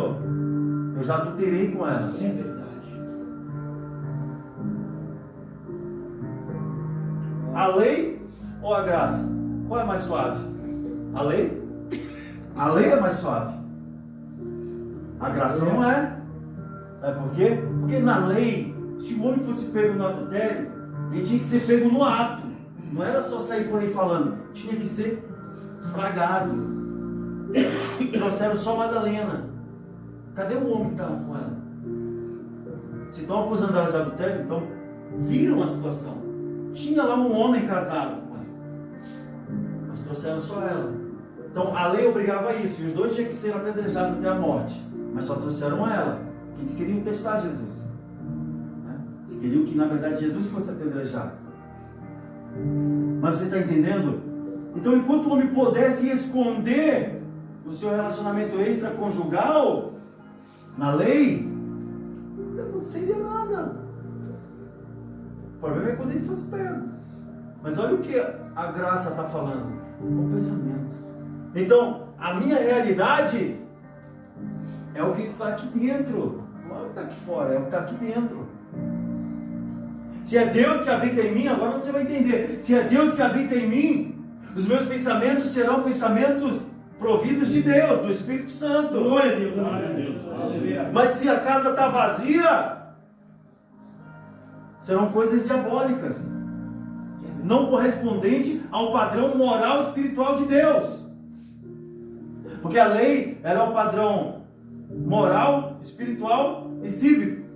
eu já adulterei com ela. Deus. É verdade. A lei ou a graça? Qual é mais suave? A lei? A lei é mais suave. A graça não é. Sabe por quê? Porque na lei, se o homem fosse pego no adultério, ele tinha que ser pego no ato. Não era só sair por aí falando. Tinha que ser fragado. Trouxeram só Madalena. Cadê o homem que estava com ela? Se estão acusando ela de adultério, então viram a situação. Tinha lá um homem casado com ela. Mas trouxeram só ela. Então a lei obrigava isso. E os dois tinham que ser apedrejados até a morte. Mas só trouxeram ela. Eles queriam testar Jesus. Eles queriam que na verdade Jesus fosse apedrejado. Mas você está entendendo? Então enquanto o homem pudesse esconder o seu relacionamento extraconjugal na lei, não aconteceria nada. O problema é quando ele fosse pego. Mas olha o que a graça está falando. O pensamento. Então, a minha realidade é o que está aqui dentro. Não é o que está aqui fora, é o que está aqui dentro. Se é Deus que habita em mim, agora você vai entender. Se é Deus que habita em mim, os meus pensamentos serão pensamentos providos de Deus, do Espírito Santo. Glória a Deus. Glória a Deus. Aleluia. Mas se a casa está vazia, serão coisas diabólicas, não correspondente ao padrão moral e espiritual de Deus. Porque a lei, ela é o padrão moral, espiritual e cívico.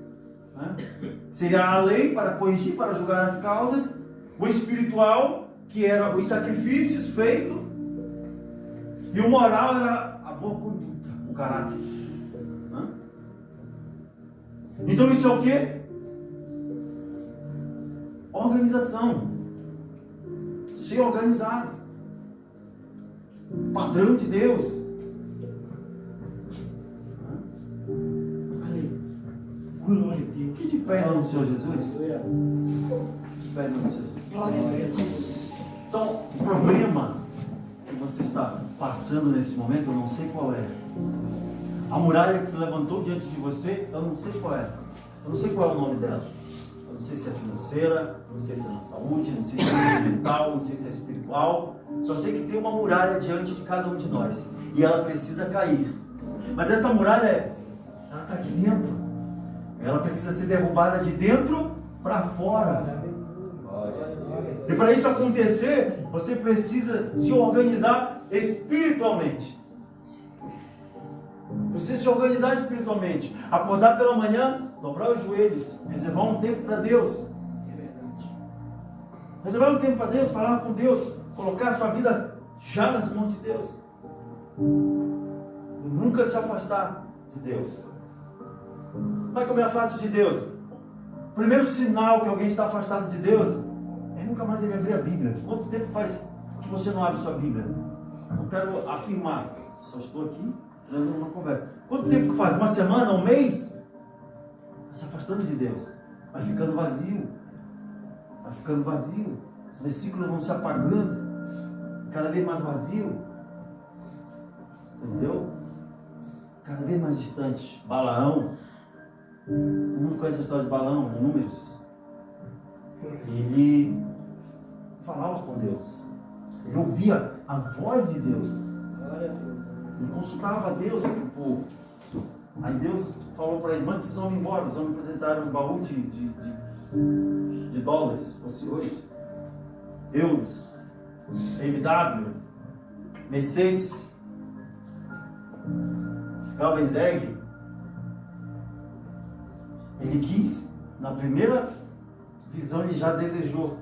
Seria a lei para corrigir, para julgar as causas, o espiritual, que era os sacrifícios feitos, e o moral era a boa conduta, o caráter. Então isso é o quê? Organização. Ser organizado. Padrão de Deus. Glória a Deus. Que de pé em nome do Senhor Jesus? De pé em nome do Senhor Jesus. Glória a Deus. Então, o problema que você está passando nesse momento, eu não sei qual é. A muralha que se levantou diante de você, eu não sei qual é. Eu não sei qual é o nome dela. Eu não sei se é financeira, eu não sei se é na saúde, não sei se é sentimental, não sei se é espiritual. Só sei que tem uma muralha diante de cada um de nós. E ela precisa cair. Mas essa muralha, ela está aqui dentro. Ela precisa ser derrubada de dentro para fora. E para isso acontecer, você precisa se organizar espiritualmente. Precisa se organizar espiritualmente. Acordar pela manhã, dobrar os joelhos, reservar um tempo para Deus. É verdade. Reservar um tempo para Deus, falar com Deus, colocar a sua vida já nas mãos de Deus. E nunca se afastar de Deus. Como é que eu me afasto de Deus? O primeiro sinal que alguém está afastado de Deus Aí nunca mais ele abriu a Bíblia. Quanto tempo faz que você não abre sua Bíblia? Não quero afirmar, só estou aqui entrando numa conversa. Quanto tempo faz? Uma semana, um mês? Vai se afastando de Deus. Vai ficando vazio. Vai ficando vazio. Os versículos vão se apagando. Cada vez mais vazio. Entendeu? Cada vez mais distante. Balaão. Todo mundo conhece a história de Balaão, em Números. Ele falava com Deus. Ele ouvia a voz de Deus. Ele consultava a Deus para o povo. Aí Deus falou para ele: manda esses homens embora. Os homens apresentaram um baú de dólares, se fosse hoje, euros, BMW, Mercedes, Calvin Zeg. Ele quis, na primeira visão ele já desejou.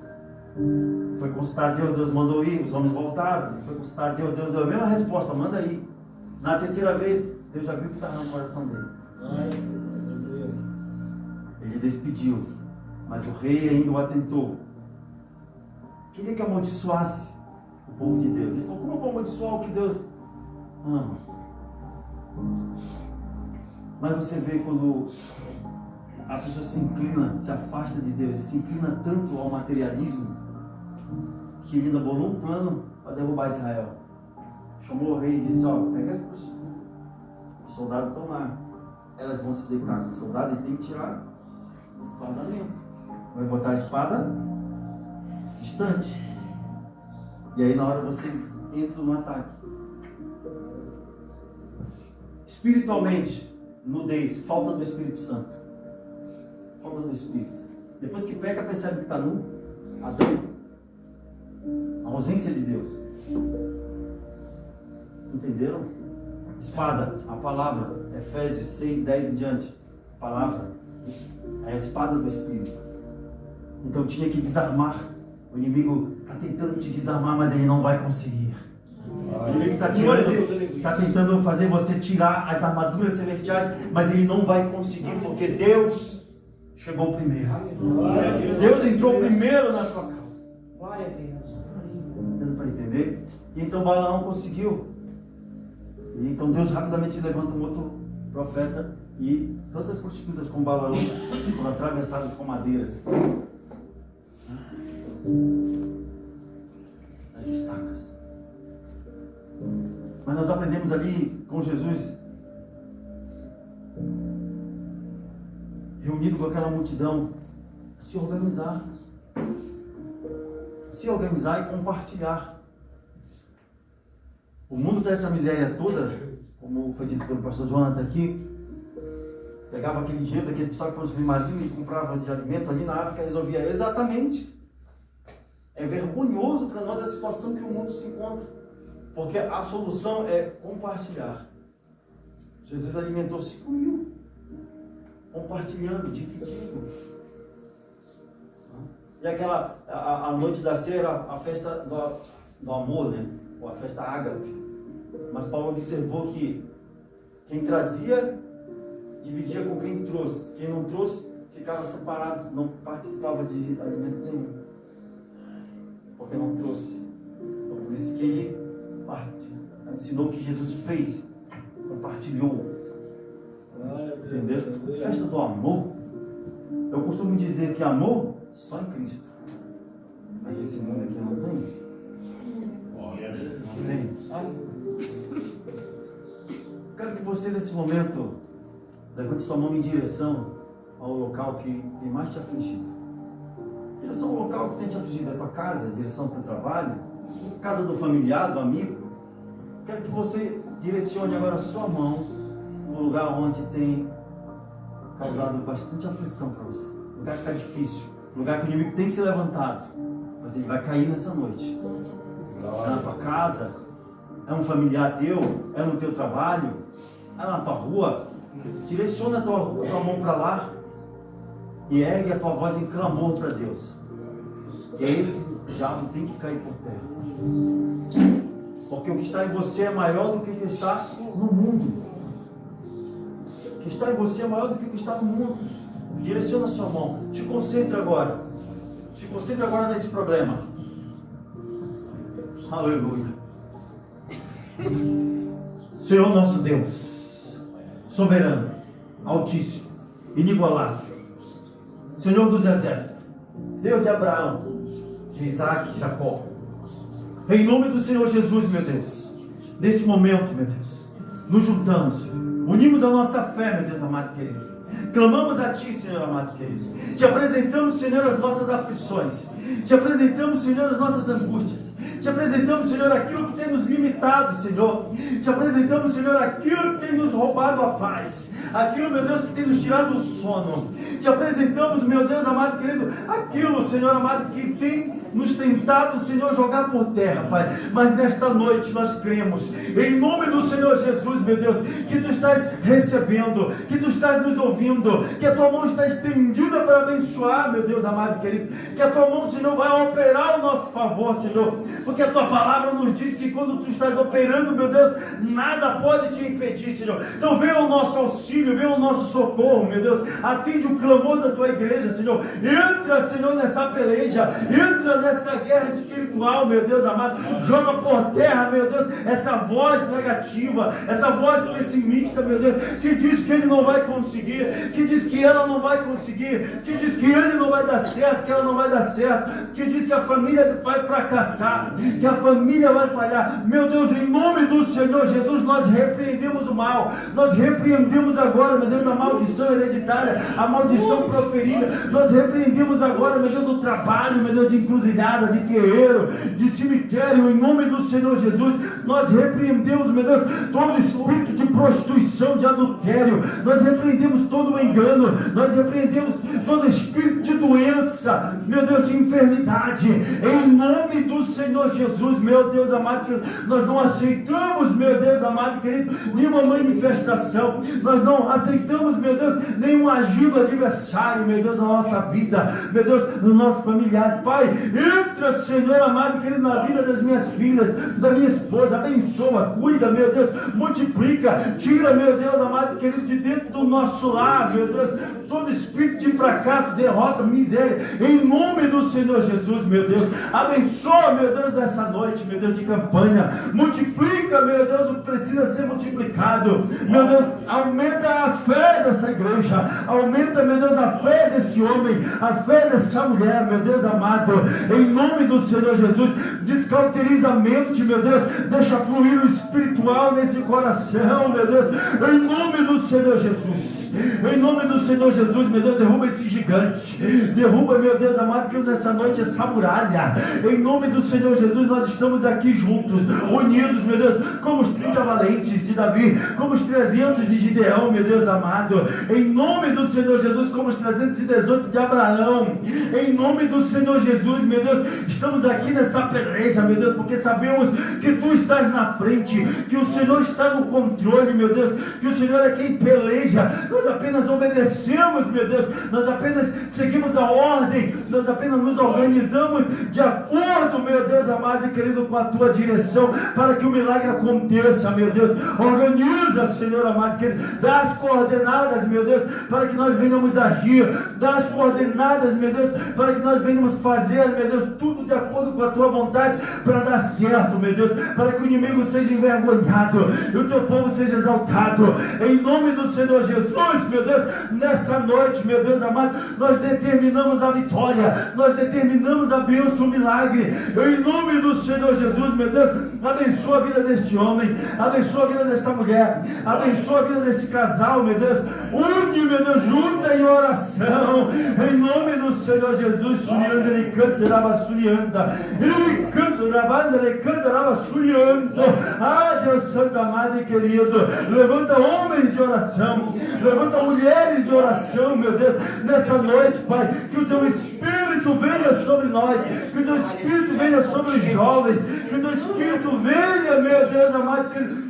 Foi consultar a Deus, Deus mandou ir, os homens voltaram. Ele foi consultar a Deus, Deus deu a mesma resposta, manda ir. Na terceira vez, Deus já viu o que estava no coração dele. Ele despediu, mas o rei ainda o atentou. Queria que amaldiçoasse o povo de Deus. Ele falou: como eu vou amaldiçoar o que Deus ama? Mas você vê quando a pessoa se inclina, se afasta de Deus e se inclina tanto ao materialismo, que ele ainda bolou um plano para derrubar Israel. Chamou o rei e disse: ó, pega as prostitutas. Os soldados estão lá. Elas vão se deitar com o soldado e tem que tirar o fardamento. Vai botar a espada distante. E aí na hora vocês entram no ataque. Espiritualmente, nudez, falta do Espírito Santo. Falta do Espírito. Depois que peca, percebe que está nu. Adão. A ausência de Deus. Entenderam? Espada, a palavra. Efésios 6, 10 em diante. A palavra é a espada do Espírito. Então tinha que desarmar. O inimigo está tentando te desarmar, mas ele não vai conseguir. O inimigo está tentando fazer você tirar as armaduras celestiais, mas ele não vai conseguir, porque Deus chegou primeiro. Deus entrou primeiro na tua casa. Glória a Deus. Dando para entender? E então Balaão conseguiu. E então Deus rapidamente levanta um outro profeta, e tantas prostitutas como Balaão foram atravessadas com madeiras. As estacas. Mas nós aprendemos ali com Jesus, reunido com aquela multidão, a se organizar. Se organizar e compartilhar. O mundo tem essa miséria toda, como foi dito pelo pastor Jonathan aqui. Pegava aquele dinheiro daquele pessoal que foi no submarino e comprava de alimento ali na África, resolvia. Exatamente. É vergonhoso para nós a situação que o mundo se encontra, porque a solução é compartilhar. Jesus alimentou 5 mil, compartilhando, dividindo. E aquela, a noite da ceia, a festa do amor, né? Ou a festa ágape. Mas Paulo observou que quem trazia, dividia com quem trouxe. Quem não trouxe, ficava separado, não participava de alimento nenhum. Porque não trouxe. Então, por isso que ele ensinou o que Jesus fez, compartilhou. Entendeu? Festa do amor. Eu costumo dizer que amor só em Cristo. Aí esse mundo aqui não tem. Não tem. Quero que você nesse momento levante sua mão em direção ao local que tem mais te afligido. Em direção ao local que tem te afligido, a tua casa, em direção ao teu trabalho, casa do familiar, do amigo. Quero que você direcione agora a sua mão no lugar onde tem causado bastante aflição para você. Lugar que está difícil, lugar que o inimigo tem se levantado, mas ele vai cair nessa noite. É na tua casa, é um familiar teu, é no teu trabalho, é na tua rua. Direciona a tua mão para lá e ergue a tua voz em clamor para Deus. E esse diabo tem que cair por terra. Porque o que está em você é maior do que o que está no mundo. O que está em você é maior do que o que está no mundo. Direciona a sua mão. Te concentre agora. ficou sempre agora nesse problema. Aleluia. Senhor nosso Deus, soberano, altíssimo, inigualável, Senhor dos exércitos, Deus de Abraão, de Isaac e Jacó, em nome do Senhor Jesus, meu Deus, neste momento, meu Deus, nos juntamos, unimos a nossa fé, meu Deus amado e querido, clamamos a Ti, Senhor amado e querido, Te apresentamos, Senhor, as nossas aflições, Te apresentamos, Senhor, as nossas angústias, Te apresentamos, Senhor, aquilo que tem nos limitado, Senhor, Te apresentamos, Senhor, aquilo que tem nos roubado a paz, aquilo, meu Deus, que tem nos tirado o sono, Te apresentamos, meu Deus amado e querido, aquilo, Senhor amado, que tem nos tentado, Senhor, jogar por terra, Pai, mas nesta noite nós cremos, em nome do Senhor Jesus, meu Deus, que Tu estás recebendo, que Tu estás nos ouvindo, que a Tua mão está estendida para abençoar, meu Deus amado e querido, que a Tua mão, Senhor, vai operar ao nosso favor, Senhor, porque a Tua palavra nos diz que quando Tu estás operando, meu Deus, nada pode te impedir, Senhor. Então venha o nosso auxílio, venha o nosso socorro, meu Deus, atende o clamor da Tua igreja, Senhor, entra, Senhor, nessa peleja, entra nessa guerra espiritual, meu Deus amado, joga por terra, meu Deus, essa voz negativa, essa voz pessimista, meu Deus, que diz que ele não vai conseguir, que diz que ela não vai conseguir, que diz que ele não vai dar certo, que ela não vai dar certo, que diz que a família vai fracassar, que a família vai falhar. Meu Deus, em nome do Senhor Jesus, nós repreendemos o mal, nós repreendemos agora, meu Deus, a maldição hereditária, a maldição proferida, nós repreendemos agora, meu Deus, o trabalho, meu Deus, de encruzilhada, de terreiro, de cemitério, em nome do Senhor Jesus, nós repreendemos, meu Deus, todo espírito de prostituição, de adultério, nós repreendemos todo o engano, nós repreendemos todo espírito de doença, meu Deus, de enfermidade, em nome do Senhor Jesus, meu Deus amado, querido, nós não aceitamos, meu Deus amado, querido, nenhuma manifestação, nós não aceitamos, meu Deus, nenhum agir do adversário, meu Deus, na nossa vida, meu Deus, no nosso familiar, Pai, entra, Senhor amado, querido, na vida das minhas filhas, da minha esposa, abençoa, cuida, meu Deus, multiplica, tira, meu Deus amado, querido, de dentro do nosso lar, meu Deus, todo espírito de fracasso, derrota, miséria, em nome do Senhor Jesus, meu Deus, abençoa, meu Deus, nessa noite, meu Deus, de campanha, multiplica, meu Deus, o que precisa ser multiplicado, meu Deus, aumenta a fé dessa igreja, aumenta, meu Deus, a fé desse homem, a fé dessa mulher, meu Deus amado, em nome do Senhor Jesus, descauteriza a mente, meu Deus, deixa fluir o espiritual nesse coração, meu Deus, em nome do Senhor Jesus, em nome do Senhor Jesus, meu Deus, derruba esse gigante, derruba, meu Deus amado, que nessa noite essa muralha, em nome do Senhor Jesus, nós estamos aqui juntos, unidos, meu Deus, como os 30 valentes de Davi, como os 300 de Gideão, meu Deus amado, em nome do Senhor Jesus, como os 318 de Abraão, em nome do Senhor Jesus, meu Deus, estamos aqui nessa peleja, meu Deus, porque sabemos que Tu estás na frente, que o Senhor está no controle, meu Deus, que o Senhor é quem peleja, nós apenas obedecemos, meu Deus, nós apenas seguimos a ordem, nós apenas nos organizamos de acordo, meu Deus amado e querido, com a Tua direção, para que o milagre aconteça, meu Deus, organiza, Senhor amado e querido, dá as coordenadas, meu Deus, para que nós venhamos agir, dá as coordenadas, meu Deus, para que nós venhamos fazer, meu Deus, tudo de acordo com a Tua vontade, para dar certo, meu Deus, para que o inimigo seja envergonhado, e o Teu povo seja exaltado, em nome do Senhor Jesus, meu Deus, nessa noite, meu Deus amado, nós determinamos a vitória, nós determinamos a bênção, o milagre, em nome do Senhor Jesus, meu Deus, abençoa a vida deste homem, abençoa a vida desta mulher, abençoa a vida deste casal, meu Deus, une, meu Deus, junta em oração, em nome do Senhor Jesus, Surianda, ele canta, Raba Surianda, ele canta, Rabanda, ele canta, Raba Surianda, ah, Deus Santo, amado e querido, levanta homens de oração, levanta mulheres de oração, meu Deus, nessa noite, Pai, que o Teu Espírito venha sobre nós, que o Teu Espírito venha sobre os jovens, que o Teu Espírito venha, meu Deus amado,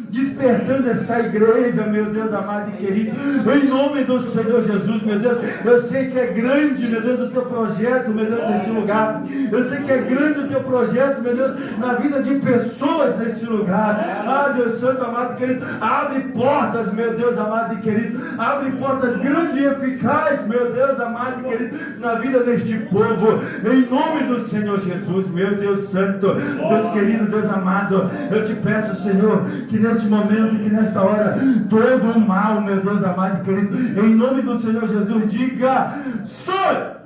despertando essa igreja, meu Deus amado e querido, em nome do Senhor Jesus, meu Deus. Eu sei que é grande, meu Deus, o teu projeto, meu Deus, neste lugar. Eu sei que é grande o teu projeto, meu Deus, na vida de pessoas neste lugar. Ah, Deus Santo, amado e querido, abre portas, meu Deus amado e querido, abre portas grandes e eficazes, meu Deus amado e querido, na vida deste povo, em nome do Senhor Jesus, meu Deus Santo, Deus querido, Deus amado, eu te peço, Senhor, que neste momento, que nesta hora, todo o mal, meu Deus amado e querido, em nome do Senhor Jesus, diga, sai!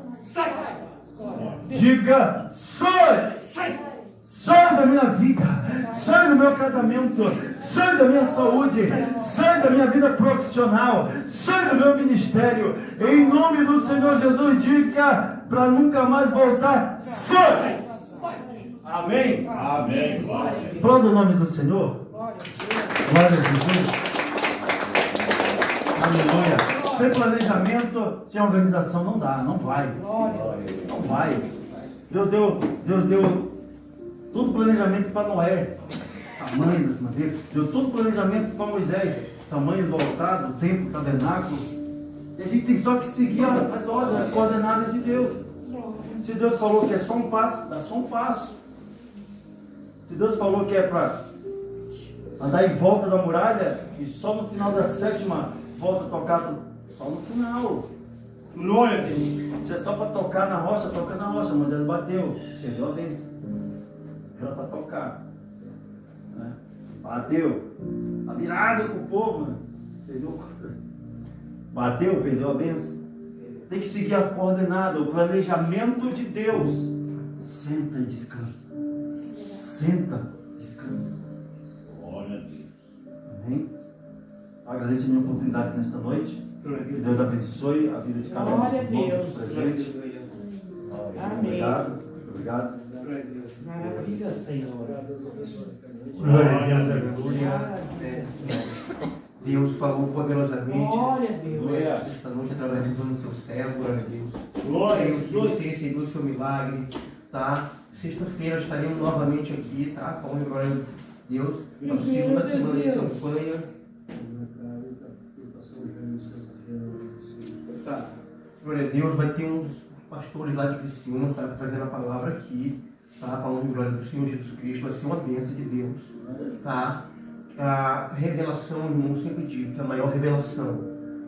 Diga, sai! Sai da minha vida, sai do meu casamento, sai da minha saúde, sai da minha vida profissional, sai do meu ministério, em nome do Senhor Jesus, diga para nunca mais voltar, sai! Amém? Amém. Pronto o nome do Senhor? Glória a Jesus. Aleluia. Sem planejamento, sem organização não dá, não vai. Não vai. Deus deu todo planejamento para Noé, tamanho das madeiras. Deu todo planejamento para Moisés, tamanho do altar, do templo, do tabernáculo. E a gente tem só que seguir as ordens, as coordenadas de Deus. Se Deus falou que é só um passo, dá só um passo. Se Deus falou que é para andar em volta da muralha e só no final da 7ª volta tocar, só no final. Glória a Deus. Se é só para tocar na rocha, toca na rocha. Moisés bateu, perdeu a bênção. Era para tocar, né? Bateu, a virada com o povo, né? Bateu, perdeu a bênção. Tem que seguir a coordenada, o planejamento de Deus. Senta e descansa. Senta, descansa. Glória a Deus. Amém? Agradeço a minha oportunidade nesta noite. Que Deus abençoe a vida de cada um Glória a dos irmãos Deus. presentes. Amém. Obrigado, obrigado. Maravilha, Senhor. Glória a Deus, aleluia. Glória Deus falou poderosamente a Deus. esta noite através do seu servo, glória a Deus. Glória a Creio que Deus. você recebeu o seu milagre, tá? Sexta-feira estaremos novamente aqui, tá? Com a glória de Deus, no segundo da semana de campanha. Tá. Glória a Deus, vai ter uns pastores lá de Criciúma, tá trazendo a palavra aqui, tá? Para a honra e glória do Senhor Jesus Cristo, vai ser uma bênção de Deus, tá? A revelação, irmão, eu sempre digo que a maior revelação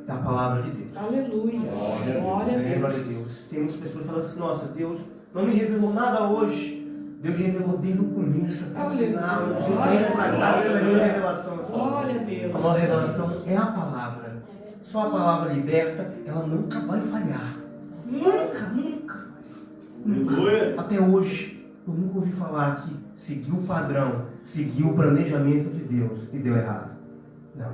é a palavra de Deus. Aleluia. Glória a Glória a Deus. Deus. Tem muitas pessoas que falam assim, nossa, Deus não me revelou nada hoje. Deus revelou desde o começo até o final. Você está indo para cá, a maior revelação. Glória a Deus. A maior revelação é a palavra. Só a palavra liberta, ela nunca vai falhar. Nunca. Aleluia. Até hoje, eu nunca ouvi falar que seguiu o padrão, seguiu o planejamento de Deus e deu errado. Não.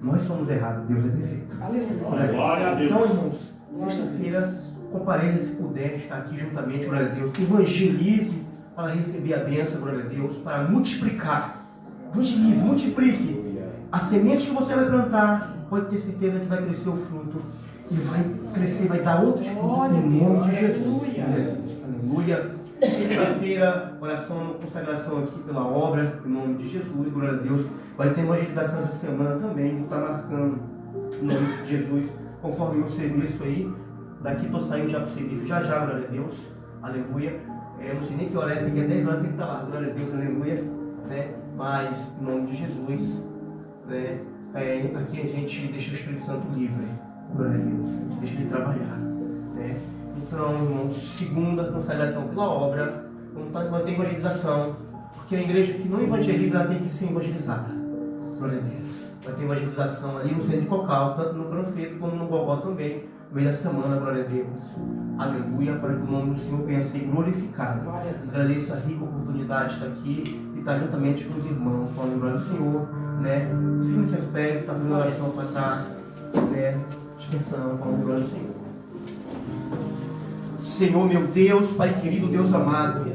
Nós somos errados, Deus é perfeito. Aleluia. Glória a Deus. Então, irmãos, sexta-feira, compareça se puder estar aqui juntamente, glória a Deus. Evangelize para receber a bênção, glória a Deus, para multiplicar. Evangelize, multiplique. A semente que você vai plantar, pode ter certeza que vai crescer o fruto. E vai crescer, vai dar outros frutos Glória a no nome de Deus. Jesus. Aleluia. Glória a Deus. Aleluia. Segunda-feira, oração, consagração aqui pela obra, em nome de Jesus, glória a Deus. Vai ter evangelização essa semana também, vou estar marcando em nome de Jesus, conforme o meu serviço aí. Daqui estou saindo já para o serviço, já, glória a Deus, aleluia. Não sei nem que hora é essa aqui, é 10 horas, tem que estar lá, glória a Deus, aleluia. Né? Mas, em nome de Jesus, né? Aqui a gente deixa o Espírito Santo livre, glória a Deus, a gente deixa ele trabalhar. Né? Então, irmãos, segunda, consagração pela obra, vai ter evangelização, porque a igreja que não evangeliza, ela tem que ser evangelizada. Glória a Deus. Vai ter evangelização ali no centro de Cocal, tanto no Granfeito como no Gogó também, no meio da semana, glória a Deus. Aleluia, para que o nome do Senhor venha a ser glorificado. Agradeço a rica oportunidade de estar aqui e estar juntamente com os irmãos, com a glória do Senhor, né? Firme seus pés, está fazendo oração para estar, né? Descansando com a glória do Senhor. Senhor, meu Deus, Pai querido, Deus amado,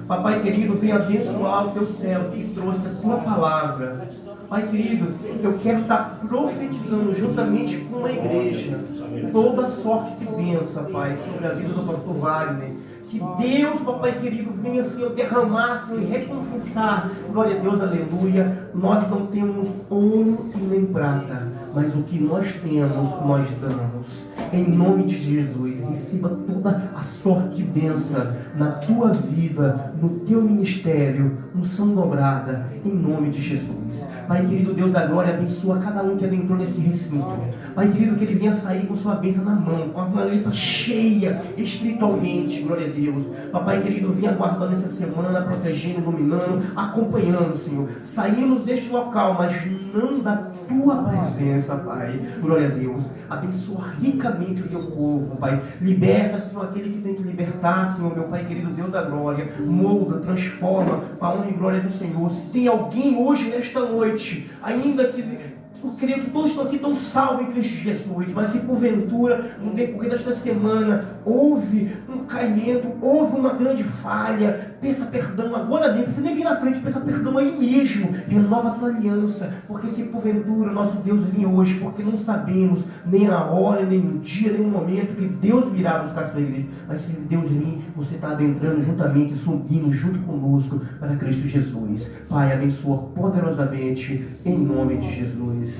Papai querido, venha abençoar o teu servo que trouxe a tua palavra. Pai querido, eu quero estar profetizando juntamente com a igreja toda sorte de bênção, Pai, sobre a vida do pastor Wagner, Que Deus, papai querido, venha, Senhor, derramar, Senhor, e recompensar. Glória a Deus, aleluia. Nós não temos ouro e nem prata, mas o que nós temos, nós damos. Em nome de Jesus, receba toda a sorte de bênção na tua vida, no teu ministério, unção dobrada, em nome de Jesus. Pai querido, Deus da glória, abençoa cada um que adentrou nesse recinto. Pai querido, que ele venha sair com sua bênção na mão, com a maleta cheia espiritualmente, glória a Deus. Papai querido, venha guardando essa semana, protegendo, iluminando, acompanhando, Senhor. Saímos deste local, mas não da tua presença, Pai. Glória a Deus. Abençoa ricamente o teu povo, Pai. Liberta, Senhor, aquele que tem que libertar, Senhor, meu Pai querido, Deus da glória. Molda, transforma, para a honra e glória do Senhor. Se tem alguém hoje, nesta noite, ainda que eu creio que todos estão aqui tão salvos em Cristo Jesus, mas se porventura, no decorrer desta semana, houve um caimento, houve uma grande falha, peça perdão agora mesmo, você nem vir na frente, peça perdão aí mesmo, renova a tua aliança, porque se porventura nosso Deus vir hoje, porque não sabemos nem a hora, nem o dia, nem o momento que Deus virá buscar a sua igreja, mas se Deus vir, você está adentrando juntamente, subindo junto conosco para Cristo Jesus. Pai, abençoa poderosamente, em nome de Jesus.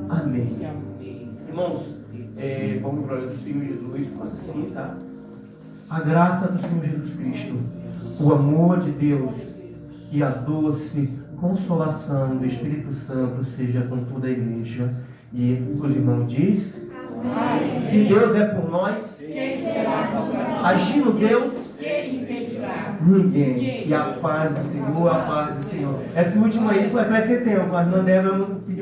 Amém. Irmãos, vamos glória do Senhor Jesus, faça assim, tá? A graça do Senhor Jesus Cristo, o amor de Deus e a doce consolação do Espírito Santo seja com toda a igreja. E os irmãos diz: se Deus é por nós, Quem será contra nós? agindo Deus, Quem impedirá? ninguém. E a paz do Senhor, a paz do Senhor. Esse último aí foi para esse tempo, mas não deve pediu